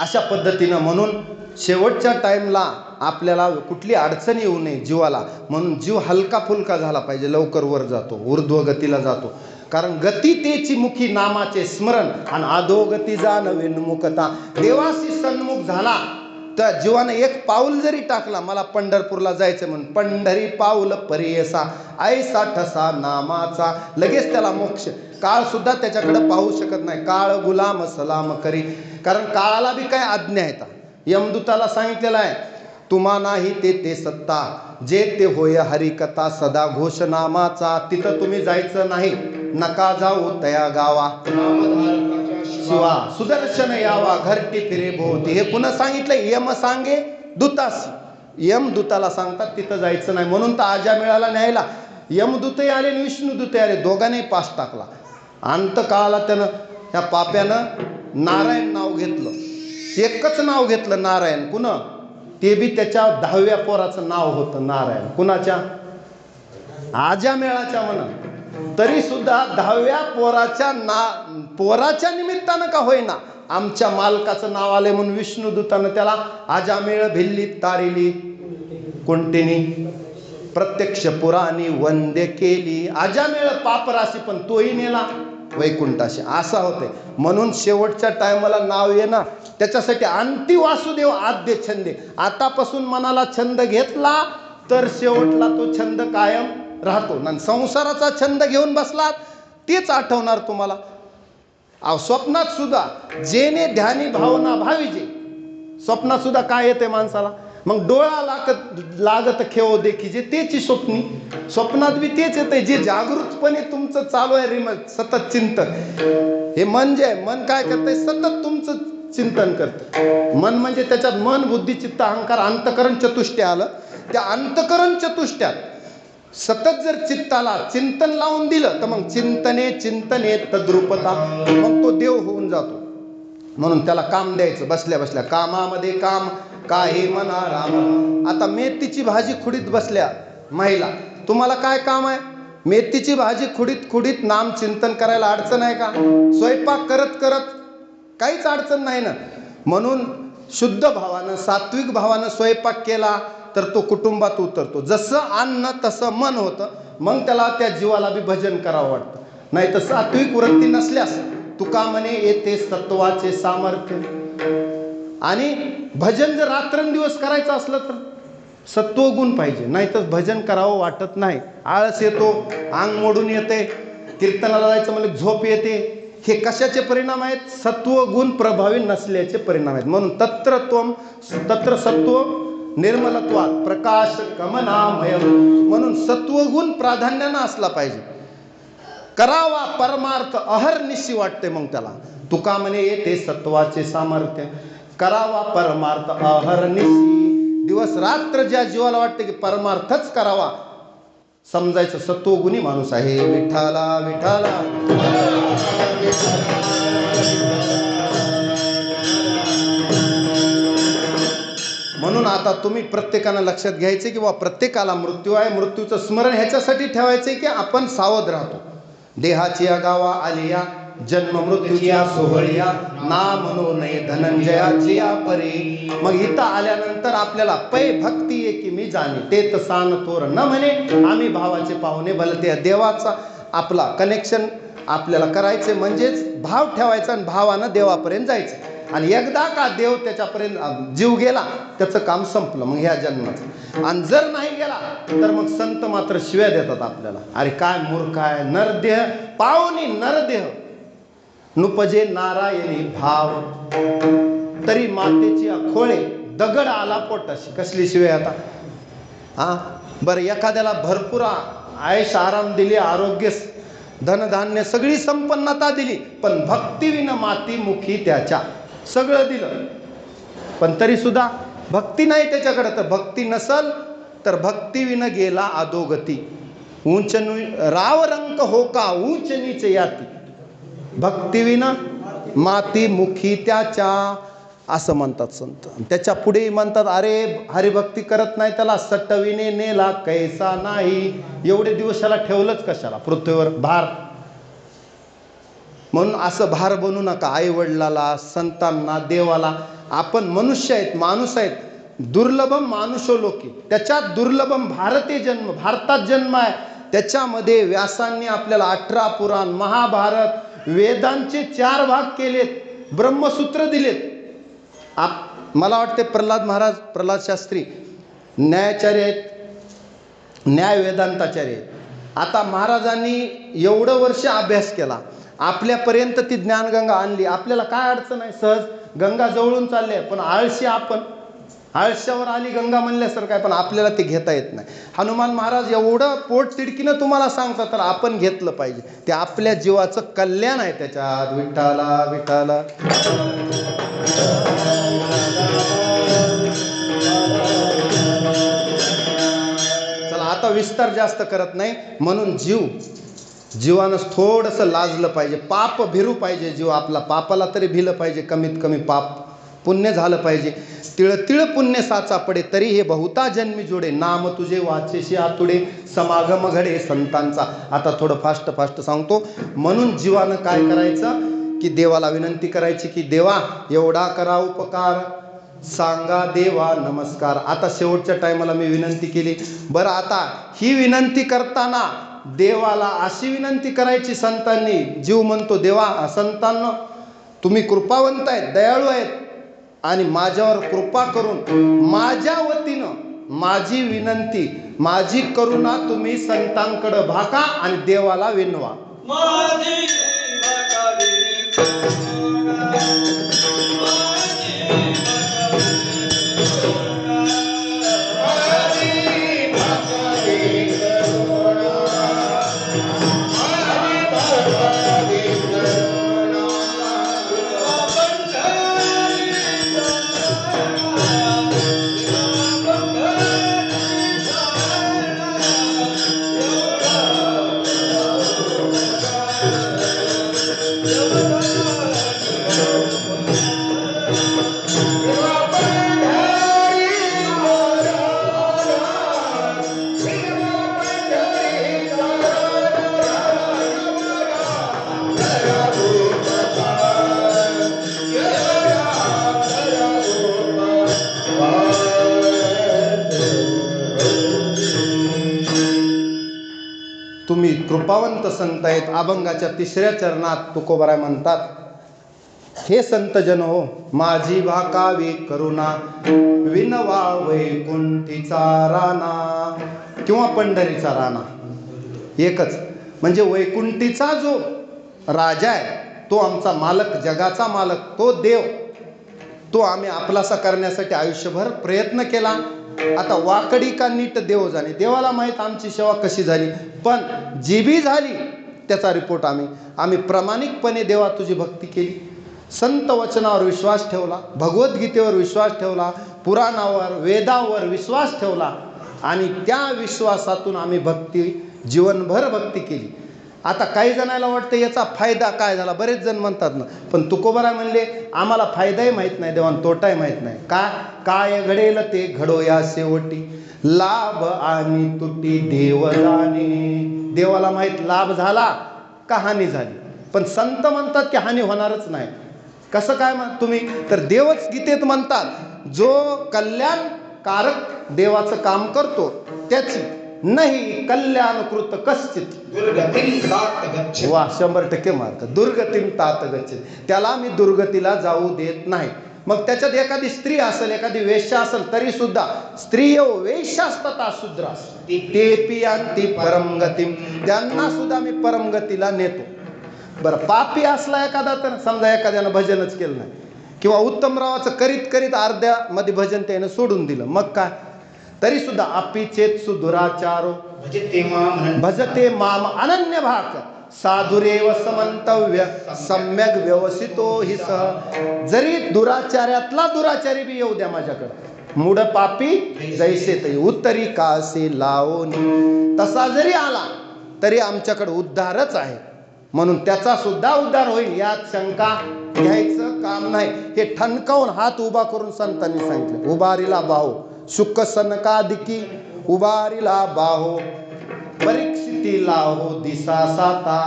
अशा पद्धतीनं म्हणून शेवटच्या टाइमला आपल्याला कुठली अडचण येऊ नये जीवाला, म्हणून जीव हलका फुलका झाला पाहिजे, लवकर वर जातो, ऊर्ध्व गतीला जातो. कारण गती तेची मुखी नामाचे स्मरण, आणि अधोगती जाणवे मुखता. देवाशी सन्मुख झाला तर जीवानं एक पाऊल जरी टाकला, मला पंढरपूरला जायचं म्हणून, पंढरी पाऊल परियसा ऐसा ठसा नामाचा, लगेच त्याला मोक्ष. काळ सुद्धा त्याच्याकडे पाहू शकत नाही. काळ गुलाम सलाम करी, कारण काळाला बी काय आज्ञा आहेत. यमदूताला सांगितलेलं आहे, तुम्हा नाही ते सत्ता, जे ते होय हरिकथा सदा घोष नामाचा. तिथं तुम्ही जायचं नाही, नका जाऊ तया गावा, शिवा सुदर्शन यावा घरटी फिरे भोवती. हे पुन्हा सांगितलं, यम सांगे दूतासी, यमदूताला सांगतात तिथं जायचं नाही. म्हणून तर आजा मिळाला न्यायला, यमदूतही आले आणि विष्णुदूतही आले, दोघांनी पास टाकला. अंतकाळाला त्यानं, त्या पाप्यानं नारायण नाव घेतलं, एकच नाव घेतलं नारायण. पुन्हा ते बी त्याच्या 10व्या पोराचं नाव होतं नारायण. कुणाच्या? आजामेळाच्या म्हणा. तरी सुद्धा 10व्या पोराच्या निमित्तानं का होईना आमच्या मालकाचं नाव आले म्हणून विष्णुदूतानं त्याला आजामेळ भिल्ली तारिली कोणतेनी प्रत्यक्ष पुराणी वंद्य केली. आजामेळ पापराशी पण तोही नेला वैकुंठाशी. असा होते म्हणून शेवटच्या टायमाला नाव येणं त्याच्यासाठी अंती वासुदेव आद्य छंदे. आतापासून मनाला छंद घेतला तर शेवटला तो छंद कायम राहतो. आणि संसाराचा छंद घेऊन बसलात तेच आठवणार तुम्हाला. स्वप्नात सुद्धा जेने ध्यानी भावना भावीजे. स्वप्नात सुद्धा काय येते माणसाला? मग डोळा लागत खेळ देखीजे तेची स्वप्नी. स्वप्नात बी तेच येते जे जागृतपणे तुमचं चालू आहे सतत चिंतन. हे मन जे आहे, मन काय करतंय? सतत तुमचं चिंतन करतं. मन म्हणजे त्याच्यात मन बुद्धी चित्त अहंकार अंतकरण चतुष्टय आलं. त्या अंतकरण चतुष्ट्यात सतत जर चित्ताला चिंतन लावून दिलं तर मग चिंतने तद्रुपता, मग तो देव होऊन जातो. म्हणून त्याला काम द्यायचं. बसल्या बसल्या कामामध्ये काम काही म्हणा राम. आता मेथीची भाजी खुडीत बसल्या महिला, तुम्हाला काय काम आहे? मेथीची भाजी खुडीत नाम चिंतन करायला अडचण आहे का? स्वयंपाक करत करत काहीच अडचण नाही ना. म्हणून शुद्ध भावानं सात्विक भावानं स्वयंपाक केला तर तो कुटुंबात उतरतो. जसं अन्न तसं मन होतं. मग त्याला त्या जीवाला बी भजन करावं वाटतं. नाही तर सात्विक वृत्ती नसल्यास तुका म्हणे येते सत्वाचे सामर्थ्य. आणि भजन जर रात्रंदिवस करायचं असलं तर सत्वगुण पाहिजे, नाही तर भजन करावं वाटत नाही. आळस येतो, अंग मोडून येते, कीर्तनाला जायचं म्हणजे झोप येते. हे कशाचे परिणाम आहेत? सत्वगुण प्रभावी नसल्याचे परिणाम आहेत. म्हणून तत्र सत्व निर्मलत्वात प्रकाश कमनामय. म्हणून सत्वगुण प्राधान्यानं असला पाहिजे. करावा परमार्थ अहर्निशी वाटते. मग त्याला तुका म्हणे येते सत्वाचे सामर्थ्य. करावा परमार्थ अहर्निशी. दिवस रात्र ज्या जीवाला वाटते की परमार्थच करावा, समजायचं सत्वगुणी माणूस आहे. विठ्ठला विठ्ठला. म्हणून आता तुम्ही प्रत्येकानं लक्षात घ्यायचे की प्रत्येकाला मृत्यू आहे. मृत्यूचं स्मरण ह्याच्यासाठी ठेवायचे की आपण सावध राहतो. देहाची गावा आलिया जन्म मृत्यूच्या सोहळ्या ना म्हणू नये धनंजयाची परी. मग इथं आल्यानंतर आपल्याला पै भक्ती आहे की मी जाणे ते तर सान तोर न म्हणे आम्ही भावाचे पाहुणे. भलते देवाचा आपला कनेक्शन आपल्याला करायचे म्हणजेच भाव ठेवायचा आणि भावानं देवापर्यंत जायचं. आणि एकदा का देव त्याच्यापर्यंत जीव गेला त्याचं काम संपलं मग ह्या जन्माचं. आणि जर नाही गेला तर मग संत मात्र शिव्या देतात आपल्याला. अरे काय मूर्ख आहे, नरदेह पावनी नरदेह नुपजे नारायणी भाव. तरी मातेची खोळे दगड आला पोटाशी. कसली शिव्या आता? हा बरं, एखाद्याला भरपूर आयुष आराम दिली, आरोग्य धनधान्य सगळी संपन्नता दिली, पण भक्तीविन माती मुखी त्याच्या. सगळं दिलं पण तरी सुद्धा भक्ती नाही त्याच्याकडे. तर भक्ती नसल तर भक्तीविन गेला अधोगती. उंच राव रंक हो का उंच नीच याती. भक्तीविन माती मुखी त्याच्या असं म्हणतात संत. त्याच्या पुढे म्हणतात अरे हरिभक्ती करत नाही त्याला सटविने नेला कैसा नाही. एवढे दिवस याला ठेवलंच कशाला पृथ्वीवर भार. म्हणून असं भार बनू नका आई वडिलाला, संतांना, देवाला. आपण मनुष्य आहेत, माणूस आहेत. दुर्लभम मानुषो लोकी. त्याच्यात दुर्लभम भारतीय जन्म, भारतात जन्म आहे. त्याच्यामध्ये व्यासांनी आपल्याला 18 पुराण, महाभारत, वेदांचे 4 भाग केलेत, ब्रह्मसूत्र दिलेत. मला वाटते प्रल्हाद शास्त्री न्यायाचार्य आहेत, न्याय वेदांताचार्य आहेत. आता महाराजांनी एवढं वर्ष अभ्यास केला, आपल्यापर्यंत ती ज्ञानगंगा आणली. आपल्याला काय अडचण आहे? सहज गंगा जवळून चालली आहे, पण आळशी आपण. आळशावर आली गंगा म्हणल्यासारखं आहे, पण आपल्याला ते घेता येत नाही. हनुमान महाराज एवढं पोट तिडकीनं तुम्हाला सांगतात तर आपण घेतलं पाहिजे. ते आपल्या जीवाचं कल्याण आहे त्याच्यात. विठ्ठला विठ्ठला. चला आता विस्तार जास्त करत नाही. म्हणून जीवानं थोडंसं लाजलं पाहिजे. पाप भिरू पाहिजे जीव आपला. पापाला तरी भिलं पाहिजे. कमीत कमी पाप पुण्य झालं पाहिजे. तिळ तिळ पुण्य साचा पडे तरी हे बहुता जन्मी जोडे, नाम तुझे वाचेशी आतुडे समागम घडे संतांचा. आता थोडं फास्ट सांगतो. म्हणून जीवानं काय करायचं की देवाला विनंती करायची की देवा एवढा करा उपकार, सांगा देवा नमस्कार. आता शेवटच्या टायमाला मी विनंती केली. बरं, आता ही विनंती करताना देवाला अशी विनंती करायची संतांनी. जीव म्हणतो देवा संतांनो तुम्ही कृपावंत आहेत, दयाळू आहेत आणि माझ्यावर कृपा करून माझ्या वतीनं माझी विनंती, माझी करुणा तुम्ही संतांकडे भाका आणि देवाला विनवा. तुम्ही कृपावंत संत आहेत. अभंगाच्या 3ऱ्या चरणात तुकोबाराय म्हणतात, हे संतजन हो माझी भाकावी करुणा, विनवा वैकुंठीचा राणा किंवा पंढरीचा राणा एकच. म्हणजे वैकुंठीचा जो राजा आहे तो आमचा मालक, जगाचा मालक, तो देव, तो आम्ही आपलासा करण्यासाठी आयुष्यभर प्रयत्न केला. आता वाकडी का नीट देव जाणे, देवाला माहीत आमची सेवा कशी झाली, पण जी बी झाली त्याचा रिपोर्ट आम्ही प्रामाणिकपणे देवा तुझी भक्ती केली, संत वचनावर विश्वास ठेवला, भगवद्गीतेवर विश्वास ठेवला, पुराणावर वेदावर विश्वास ठेवला आणि त्या विश्वासातून आम्ही भक्ती, जीवनभर भक्ती केली. आता काही जणांना वाटतं याचा फायदा काय झाला, बरेच जण म्हणतात ना, पण तुकोबाराय म्हणले आम्हाला फायदाही माहीत नाही देवान तोटाही माहीत नाही. काय घडेल ते घडो या शेवटी, लाभ आणि तुटी देव जाणे. देवाला माहीत लाभ झाला का हानी झाली, पण संत म्हणतात की हानी होणारच नाही. कसं काय तुम्ही, तर देवच गीतेत म्हणतात जो कल्याणकारक देवाचं काम करतो त्याची नाही कल्याणकृत कश्चित वा 100% मार्क दुर्गतीम तात गच्छेत, त्याला मी दुर्गतीला जाऊ देत नाही. मग त्याच्यात एखादी स्त्री असेल, एखादी वेश्या असेल तरी सुद्धा स्त्रियो वेश्यास्तता शूद्रास तेपी अंती परमगतीम, त्यांना सुद्धा मी परमगतीला नेतो. बरं, पापी असला एखादा, तर समजा एखाद्यानं भजनच केलं नाही किंवा उत्तमरावाचं करीत अर्ध्यामध्ये भजन त्यानं सोडून दिलं, मग काय तरी सुद्धा अपिचेत सुदुराचारो भजते माम अनन्य भाक, साधुरेव समंतव्य सम्यक व्यवसितो हि सह. जरी दुराचार्यातला दुराचारी बी येऊ द्या माझ्याकडे, मूढ पापी जैसे तै उत्तरी कासे लावोनी, तसा जरी आला तरी आमच्याकडे उद्धारच आहे, म्हणून त्याचा सुद्धा उद्धार होईल यात शंका घ्यायचं काम नाही. हे ठणकावून हात उभा करून संतांनी सांगितलं. उभारीला बाहो शुक सनकादिकी उभारीला बाहो, परीक्षिती लाहो दिसा साता,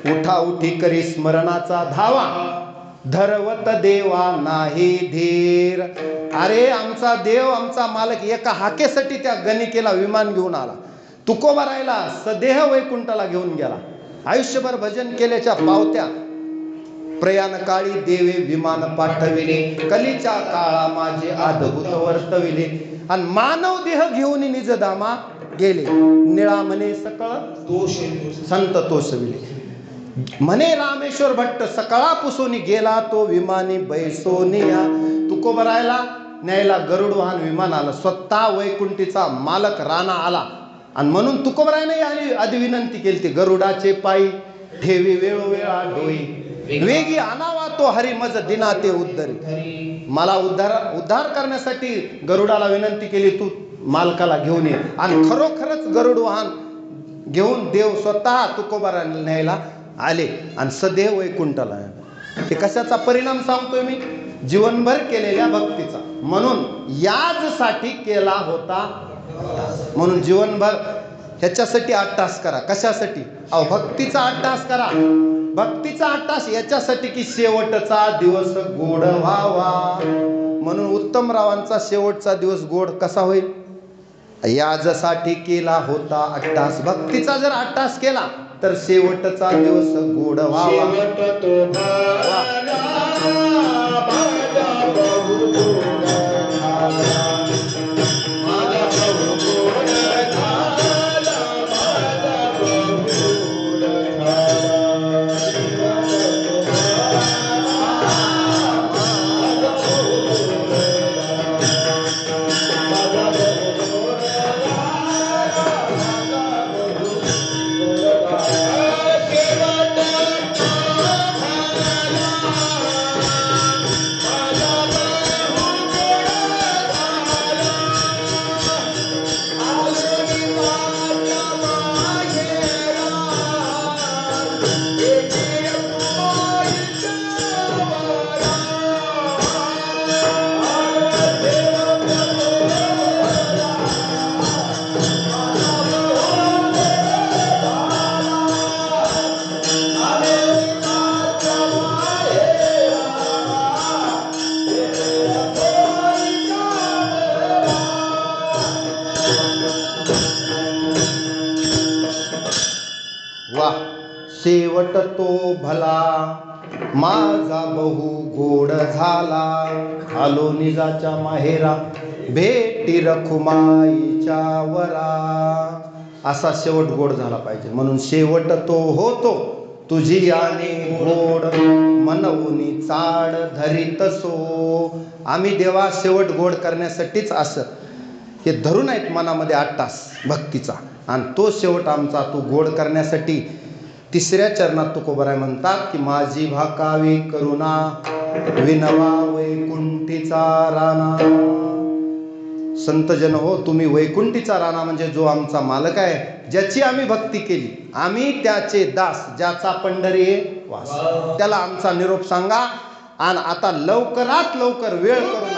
उठा उठी करी स्मरणाचा धावा, धरवत देवा नाही धीर. अरे आमचा देव, आमचा मालक एका हाकेसाठी त्या गणिकेला विमान घेऊन आला, तुकोबारायला सदेह वैकुंठाला घेऊन गेला. आयुष्यभर भजन केल्याच्या पावत्या प्रयाण काळी देवे विमान पाठविले, कलीच्या काळा माझे अद्भुत वर्तविले, आणि मानव देह घेऊन निजधामा गेले, निळा म्हणे सकळ संत तोषविले. म्हणे रामेश्वर भट्ट सकळा पुसून गेला तो विमानी बैसोनिया. तुकोबारायला न्यायला गरुड वाहन विमान आलं, स्वतः वैकुंठीचा मालक राणा आला. आणि म्हणून तुकोबारायने आधी विनंती केली ती, गरुडाचे पायी ठेवी वेळोवेळा डोई, वेगी आणावा तो हरी मज दिना ते उद्धरी. मला उद्धार करण्यासाठी गरुडाला विनंती केली, तू मालकाला घेऊन ये. आणि खरोखरच गरुड वाहन घेऊन देव स्वतः तुकोबारायला न्यायला आले आणि सदैव वैकुंठाला. हे कशाचा परिणाम सांगतोय मी, जीवनभर केलेल्या भक्तीचा. म्हणून याजसाठी केला होता. म्हणून जीवनभर ह्याच्यासाठी 8 तास करा. कशासाठी? अहो भक्तीचा 8 तास करा. भक्तीचा 8 तास याच्यासाठी की शेवटचा दिवस गोड व्हावा. म्हणून उत्तमरावांचा शेवटचा दिवस गोड कसा होईल? याजसाठी केला होता 8 तास. भक्तीचा जर 8 तास केला तर शेवटचा दिवस गोड व्हावा. शेवट तो भाला, माझा बहु गोड झाला. माझा बहु गोड झाला, माझा बहु गोड झाला. शेवट तो भाला, माझा बहु गोड झाला. माझा बहु गोड झाला, माझा बहु गोड झाला. वा. शेवट तो भला, माझा बहु गोड झाला. आलो निजाच्या माहेरा, भेटी रखुमाईच्या वरा. असा शेवट गोड झाला पाहिजे. म्हणून शेवट तो होतो तुझी आणि गोड, मनवुनी चाड धरीत सो. आम्ही देवा शेवट गोड करण्यासाठीच असं हे धरून आहेत मनामध्ये 8 तास भक्तीचा. आणि तो शेवट आमचा तू गोड करण्यासाठी 3ऱ्या चरणात तुकोबराय म्हणतात की माझी भाकावी करुणा, विनवा वैकुंठीचा राणा. संतजन हो, तुम्ही वैकुंठीचा राणा म्हणजे जो आमचा मालक आहे, ज्याची आम्ही भक्ती केली, आम्ही त्याचे दास, ज्याचा पंढरी वास, त्याला आमचा निरोप सांगा. आणि आता लवकरात लवकर वेळ करू नका.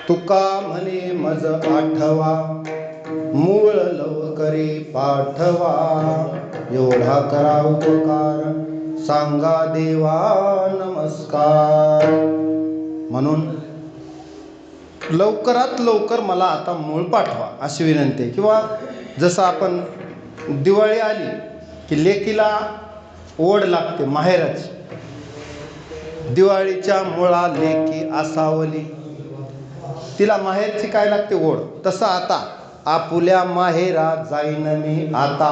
तुका म्हणे मज आठवा मूळ लवकरी पाठवा एवढा करा उपकार सांगा देवा नमस्कार. म्हणून लवकरात लवकर मला आता मूळ पाठवा अशी विनंती आहे. किंवा जसं आपण दिवाळी आली की लेकीला ओढ लागते माहेराची. दिवाळीच्या मुळा लेकी आसावली, तिला माहेरची काय लागते ओढ. तसं आता आपुल्या माहेरा जाईन मी आता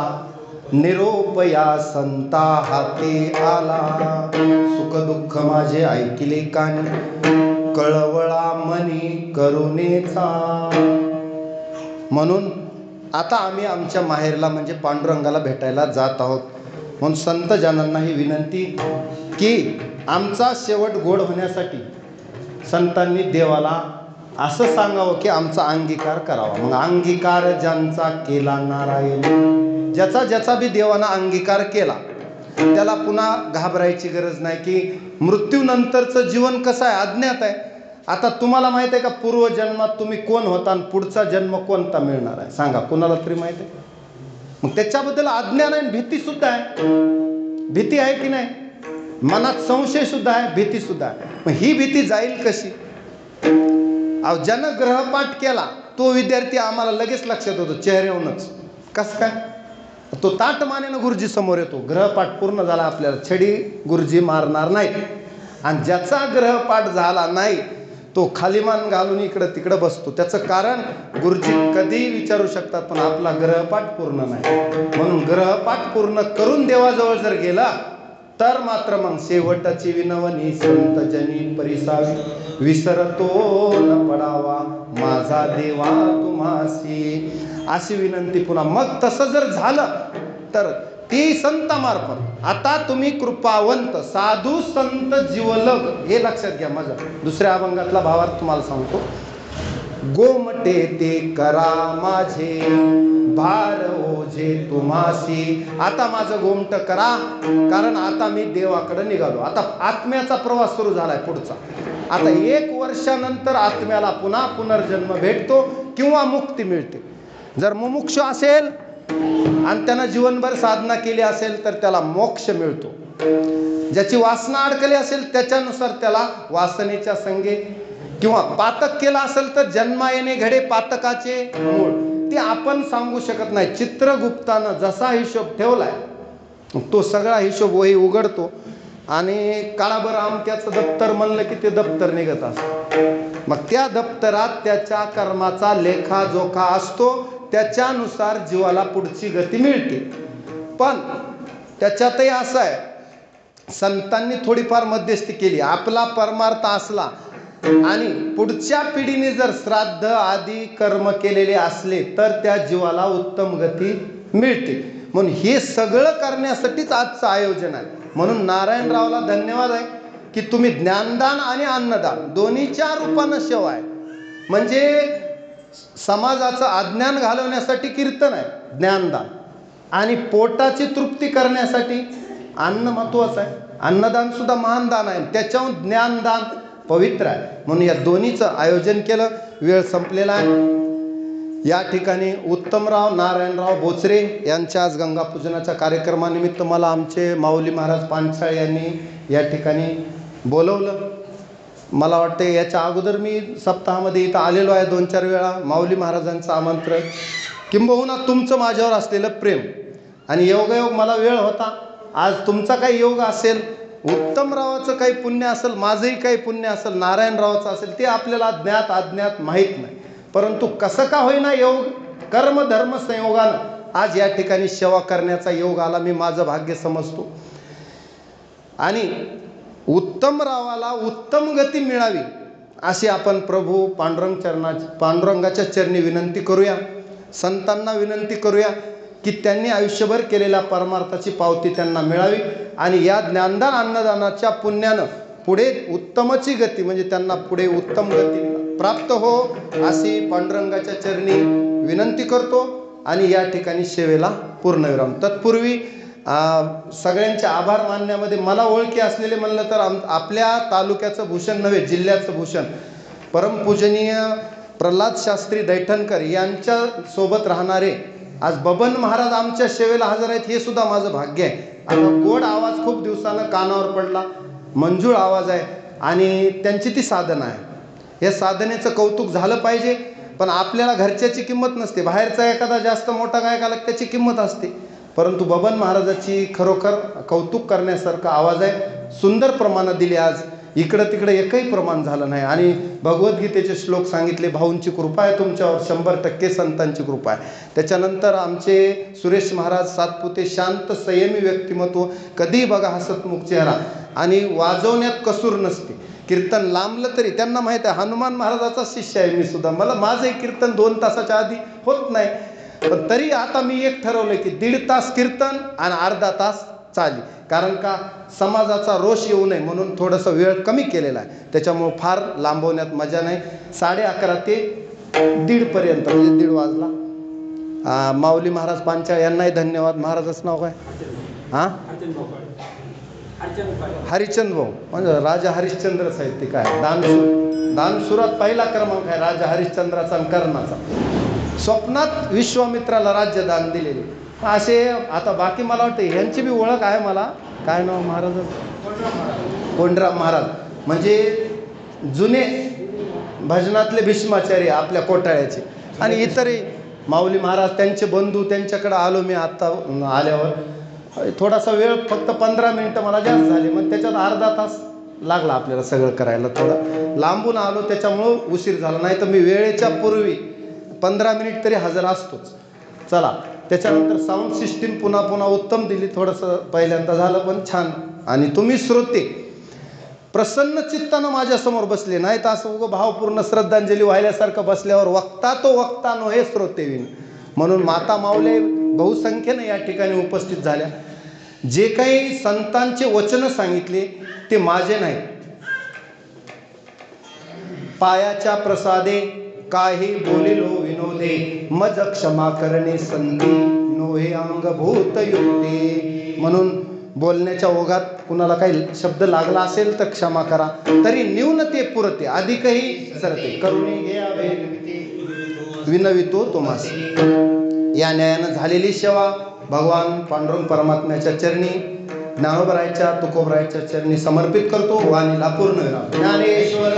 निरोप या संता हाती आला. सुख दुःख माझे ऐकिले कानी कळवळा मनी करुणेचा. म्हणून आता आम्ही आमच्या माहेरला म्हणजे पांडुरंगाला भेटायला जात आहोत. म्हणून संत जनांना ही विनंती की आमचा शेवट गोड होण्यासाठी संतांनी देवाला असं सांगावं की आमचा अंगीकार करावा. मग अंगीकार ज्यांचा केला नारायण, ज्याचा ज्याचा बी देवाना अंगीकार केला त्याला पुन्हा घाबरायची गरज नाही की मृत्यूनंतरचं जीवन कसं आहे, अज्ञात आहे. आता तुम्हाला माहित आहे का पूर्वजन्मात तुम्ही कोण होता आणि पुढचा जन्म कोणता मिळणार आहे, सांगा कुणाला तरी माहित आहे. मग त्याच्याबद्दल अज्ञान आहे, भीती सुद्धा आहे. भीती आहे की नाही, मनात संशय सुद्धा आहे, भीती सुद्धा आहे. मग ही भीती जाईल कशी. अहो ज्यानं ग्रहपाठ केला तो विद्यार्थी आम्हाला लगेच लक्षात होतो चेहऱ्यावरूनच. कसं काय, तो ताट मानेनं गुरुजी समोर येतो. ग्रहपाठ पूर्ण झाला आपल्याला, छडी गुरुजी मारणार नाही. आणि ज्याचा ग्रहपाठ झाला नाही तो खाली मान घालून इकडं तिकडं बसतो. त्याचं कारण गुरुजी कधीही विचारू शकतात, पण आपला ग्रहपाठ पूर्ण नाही. म्हणून ग्रहपाठ पूर्ण करून देवाजवळ जर गेला तर मात्र मग शेवटची विनवणी संत जनी परिसावी, विसरतो न पडावा माझा देवा तुम्हासी, अशी विनंती पुन्हा. मग तसं जर झालं तर ती संतामार्फत. आता तुम्ही कृपावंत साधू संत जीवलग हे लक्षात घ्या. माझा दुसऱ्या अभंगातला भावार्थ तुम्हाला सांगतो. गोमटे ते करा माझे भार ओझे तुम्हासी. आता माझं गोमट करा, कारण आता मी देवाकडे निघालो. आता आत्म्याचा प्रवास सुरू झालाय पुढचा. आता 1 वर्षानंतर आत्म्याला पुन्हा पुनर्जन्म भेटतो किंवा मुक्ती मिळते. जर मुमुक्षु असेल आणि त्यानं जीवनभर साधना केली असेल तर त्याला मोक्ष मिळतो. ज्याची वासना अडकली असेल त्याच्यानुसार त्याला वासनेच्या संगे, किंवा पातक केला असेल तर जन्मा येणे घडे पातकाचे मूळ. ते आपण सांगू शकत नाही. चित्रगुप्तानं जसा हिशोब ठेवलाय तो सगळा हिशोब वही उघडतो आणि काळाभर आमक्याचं दप्तर म्हणलं की ते दप्तर निघत असतं. मग त्या दप्तरात त्याच्या कर्माचा लेखाजोखा असतो. त्याच्यानुसार जीवाला पुढची गती मिळते. पण त्याच्यातही असं आहे, संतांनी थोडीफार मध्यस्थी केली. आपला परमार्थ असला आणि पुढच्या पिढीने जर श्राद्ध आदी कर्म केलेले असले तर त्या जीवाला उत्तम गती मिळते. म्हणून हे सगळं करण्यासाठीच आजचं आयोजन आहे. म्हणून नारायणरावला धन्यवाद आहे की तुम्ही ज्ञानदान आणि अन्नदान दोन्हीच्या रूपानं सेवा आहे. म्हणजे समाजाचं अज्ञान घालवण्यासाठी कीर्तन आहे ज्ञानदान, आणि पोटाची तृप्ती करण्यासाठी अन्न महत्वाचं आहे. अन्नदान सुद्धा महान दान आहे, त्याच्याहून ज्ञानदान पवित्र आहे. म्हणून या दोन्हीचं आयोजन केलं. वेळ संपलेला आहे. या ठिकाणी उत्तमराव नारायणराव बोचरे यांच्या आज गंगापूजनाच्या कार्यक्रमानिमित्त मला आमचे माऊली महाराज पांचाळ यांनी या ठिकाणी बोलवलं. मला वाटते याच्या अगोदर मी सप्ताहामध्ये इथं आलेलो आहे 2-4 वेळा. माऊली महाराजांचं आमंत्रण, किंबहुना तुमचं माझ्यावर असलेलं प्रेम आणि योगायोग मला वेळ होता. आज तुमचा काही योग असेल, उत्तमरावाचं काही पुण्य असेल, माझंही काही पुण्य असेल, नारायणरावाचं असेल, ते आपल्याला ज्ञात अज्ञात माहीत नाही. परंतु कसं का होईना योग कर्म धर्म संयोगानं आज या ठिकाणी सेवा करण्याचा योग आला. मी माझं भाग्य समजतो. आणि उत्तमरावाला उत्तम गती मिळावी अशी आपण प्रभू पांडुरंगाच्या चरणी विनंती करूया. संतांना विनंती करूया की त्यांनी आयुष्यभर केलेल्या परमार्थाची पावती त्यांना मिळावी आणि या ज्ञानदान अन्नदानाच्या पुण्यानं पुढे उत्तमची गती, म्हणजे त्यांना पुढे उत्तम गती प्राप्त हो अशी पांडुरंगाच्या चरणी विनंती करतो आणि या ठिकाणी सेवेला पूर्णविराम. तत्पूर्वी सगळ्यांचे आभार मानण्यामध्ये मला ओळखी असलेले म्हणलं तर आपल्या तालुक्याचं भूषण नव्हे, जिल्ह्याचं भूषण परमपूजनीय प्रल्हाद शास्त्री दैठणकर यांच्या सोबत राहणारे आज बबन महाराज आमच्या सेवेला हजर आहेत. हे सुद्धा माझं भाग्य आहे. आता गोड आवाज खूप दिवसानं कानावर पडला, मंजूळ आवाज आहे आणि त्यांची ती साधना आहे. या साधनेचं कौतुक झालं पाहिजे. पण आपल्याला घरच्याची किंमत नसते, बाहेरचा एखादा जास्त मोठा गायक आला त्याची किंमत असते. परंतु बबन महाराजाची खरोखर कौतुक करण्यासारखा आवाज आहे. सुंदर प्रमाणात दिली. आज इकडं तिकडं एकही प्रमाण झालं नाही आणि भगवद्गीतेचे श्लोक सांगितले. भाऊंची कृपा आहे तुमच्यावर, 100% संतांची कृपा आहे. त्याच्यानंतर आमचे सुरेश महाराज सातपुते, शांत संयमी व्यक्तिमत्व, कधीही बघा हसतमुख चेहरा आणि वाजवण्यात कसूर नसते. कीर्तन लांबलं तरी त्यांना माहीत आहे. हनुमान महाराजाचा शिष्य आहे मी सुद्धा. माझंही कीर्तन 2 तासाच्या आधी होत नाही, पण तरी आता मी एक ठरवलं की 1.5 तास कीर्तन आणि अर्धा तास चाली. कारण का समाजाचा रोष येऊ नये म्हणून थोडंसं वेळ कमी केलेला आहे. त्याच्यामुळं फार लांबवण्यात मजा नाही. 11:30 ते 1:30 पर्यंत, म्हणजे 1:30 वाजला. माऊली महाराज पांचाळ यांनाही धन्यवाद. महाराजाचं नाव काय? हां, हरिचंद भाऊ, म्हणजे राजा हरिश्चंद्रच आहेत. ते काय दानसुरात पहिला क्रमांक आहे राजा हरिश्चंद्राचा आणि कर्णाचा. स्वप्नात विश्वामित्राला राज्यदान दिलेले असे. आता बाकी मला वाटतं ह्यांची बी ओळख आहे. मला काय नाव महाराजाचं? कोंडराम महाराज, म्हणजे जुने भजनातले भीष्माचार्य आपल्या कोटाळ्याचे. आणि इतरही माऊली महाराज, त्यांचे बंधू, त्यांच्याकडे आलो मी आत्ता आल्यावर. थोडासा वेळ, फक्त 15 मिनिटं मला जास्त झाले, मग त्याच्यात अर्धा तास लागला आपल्याला सगळं करायला. थोडं लांबून आलो त्याच्यामुळं उशीर झाला, नाही तर मी वेळेच्या पूर्वी 15 मिनिट तरी हजर असतोच. चला, त्याच्यानंतर साऊंड सिस्टीम पुन्हा पुन्हा उत्तम दिली. थोडंसं पहिल्यांदा झालं पण छान. आणि तुम्ही श्रोते प्रसन्न चित्तानं माझ्यासमोर बसले, नाही तर असं उगं भावपूर्ण श्रद्धांजली व्हायल्यासारखं बसल्यावर वक्ता तो वक्ता नो हे श्रोते विन. म्हणून माता माऊले बहुसंख्येनं या ठिकाणी उपस्थित झाल्या. जे काही संतांचे वचन सांगितले ते माझे नाही. पायाच्या प्रसादे काही बोलिलो विनोदे, मज क्षमा करणे संधी नोहे अंगभूत युक्ते. म्हणून बोलण्याच्या ओघात कुणाला काही शब्द लागला असेल तर क्षमा करा. तरी न्यूनते पुरते अधिकही सरते, करुणे घ्यावे विनवितो तुम्हास. या न्यायानं झालेली सेवा भगवान पांडुरंग परमात्म्याच्या चरणी, ज्ञानोबरायच्या तुकोबरायच्या चरणी समर्पित करतो. वाणीला पूर्ण विराम. ज्ञानेश्वर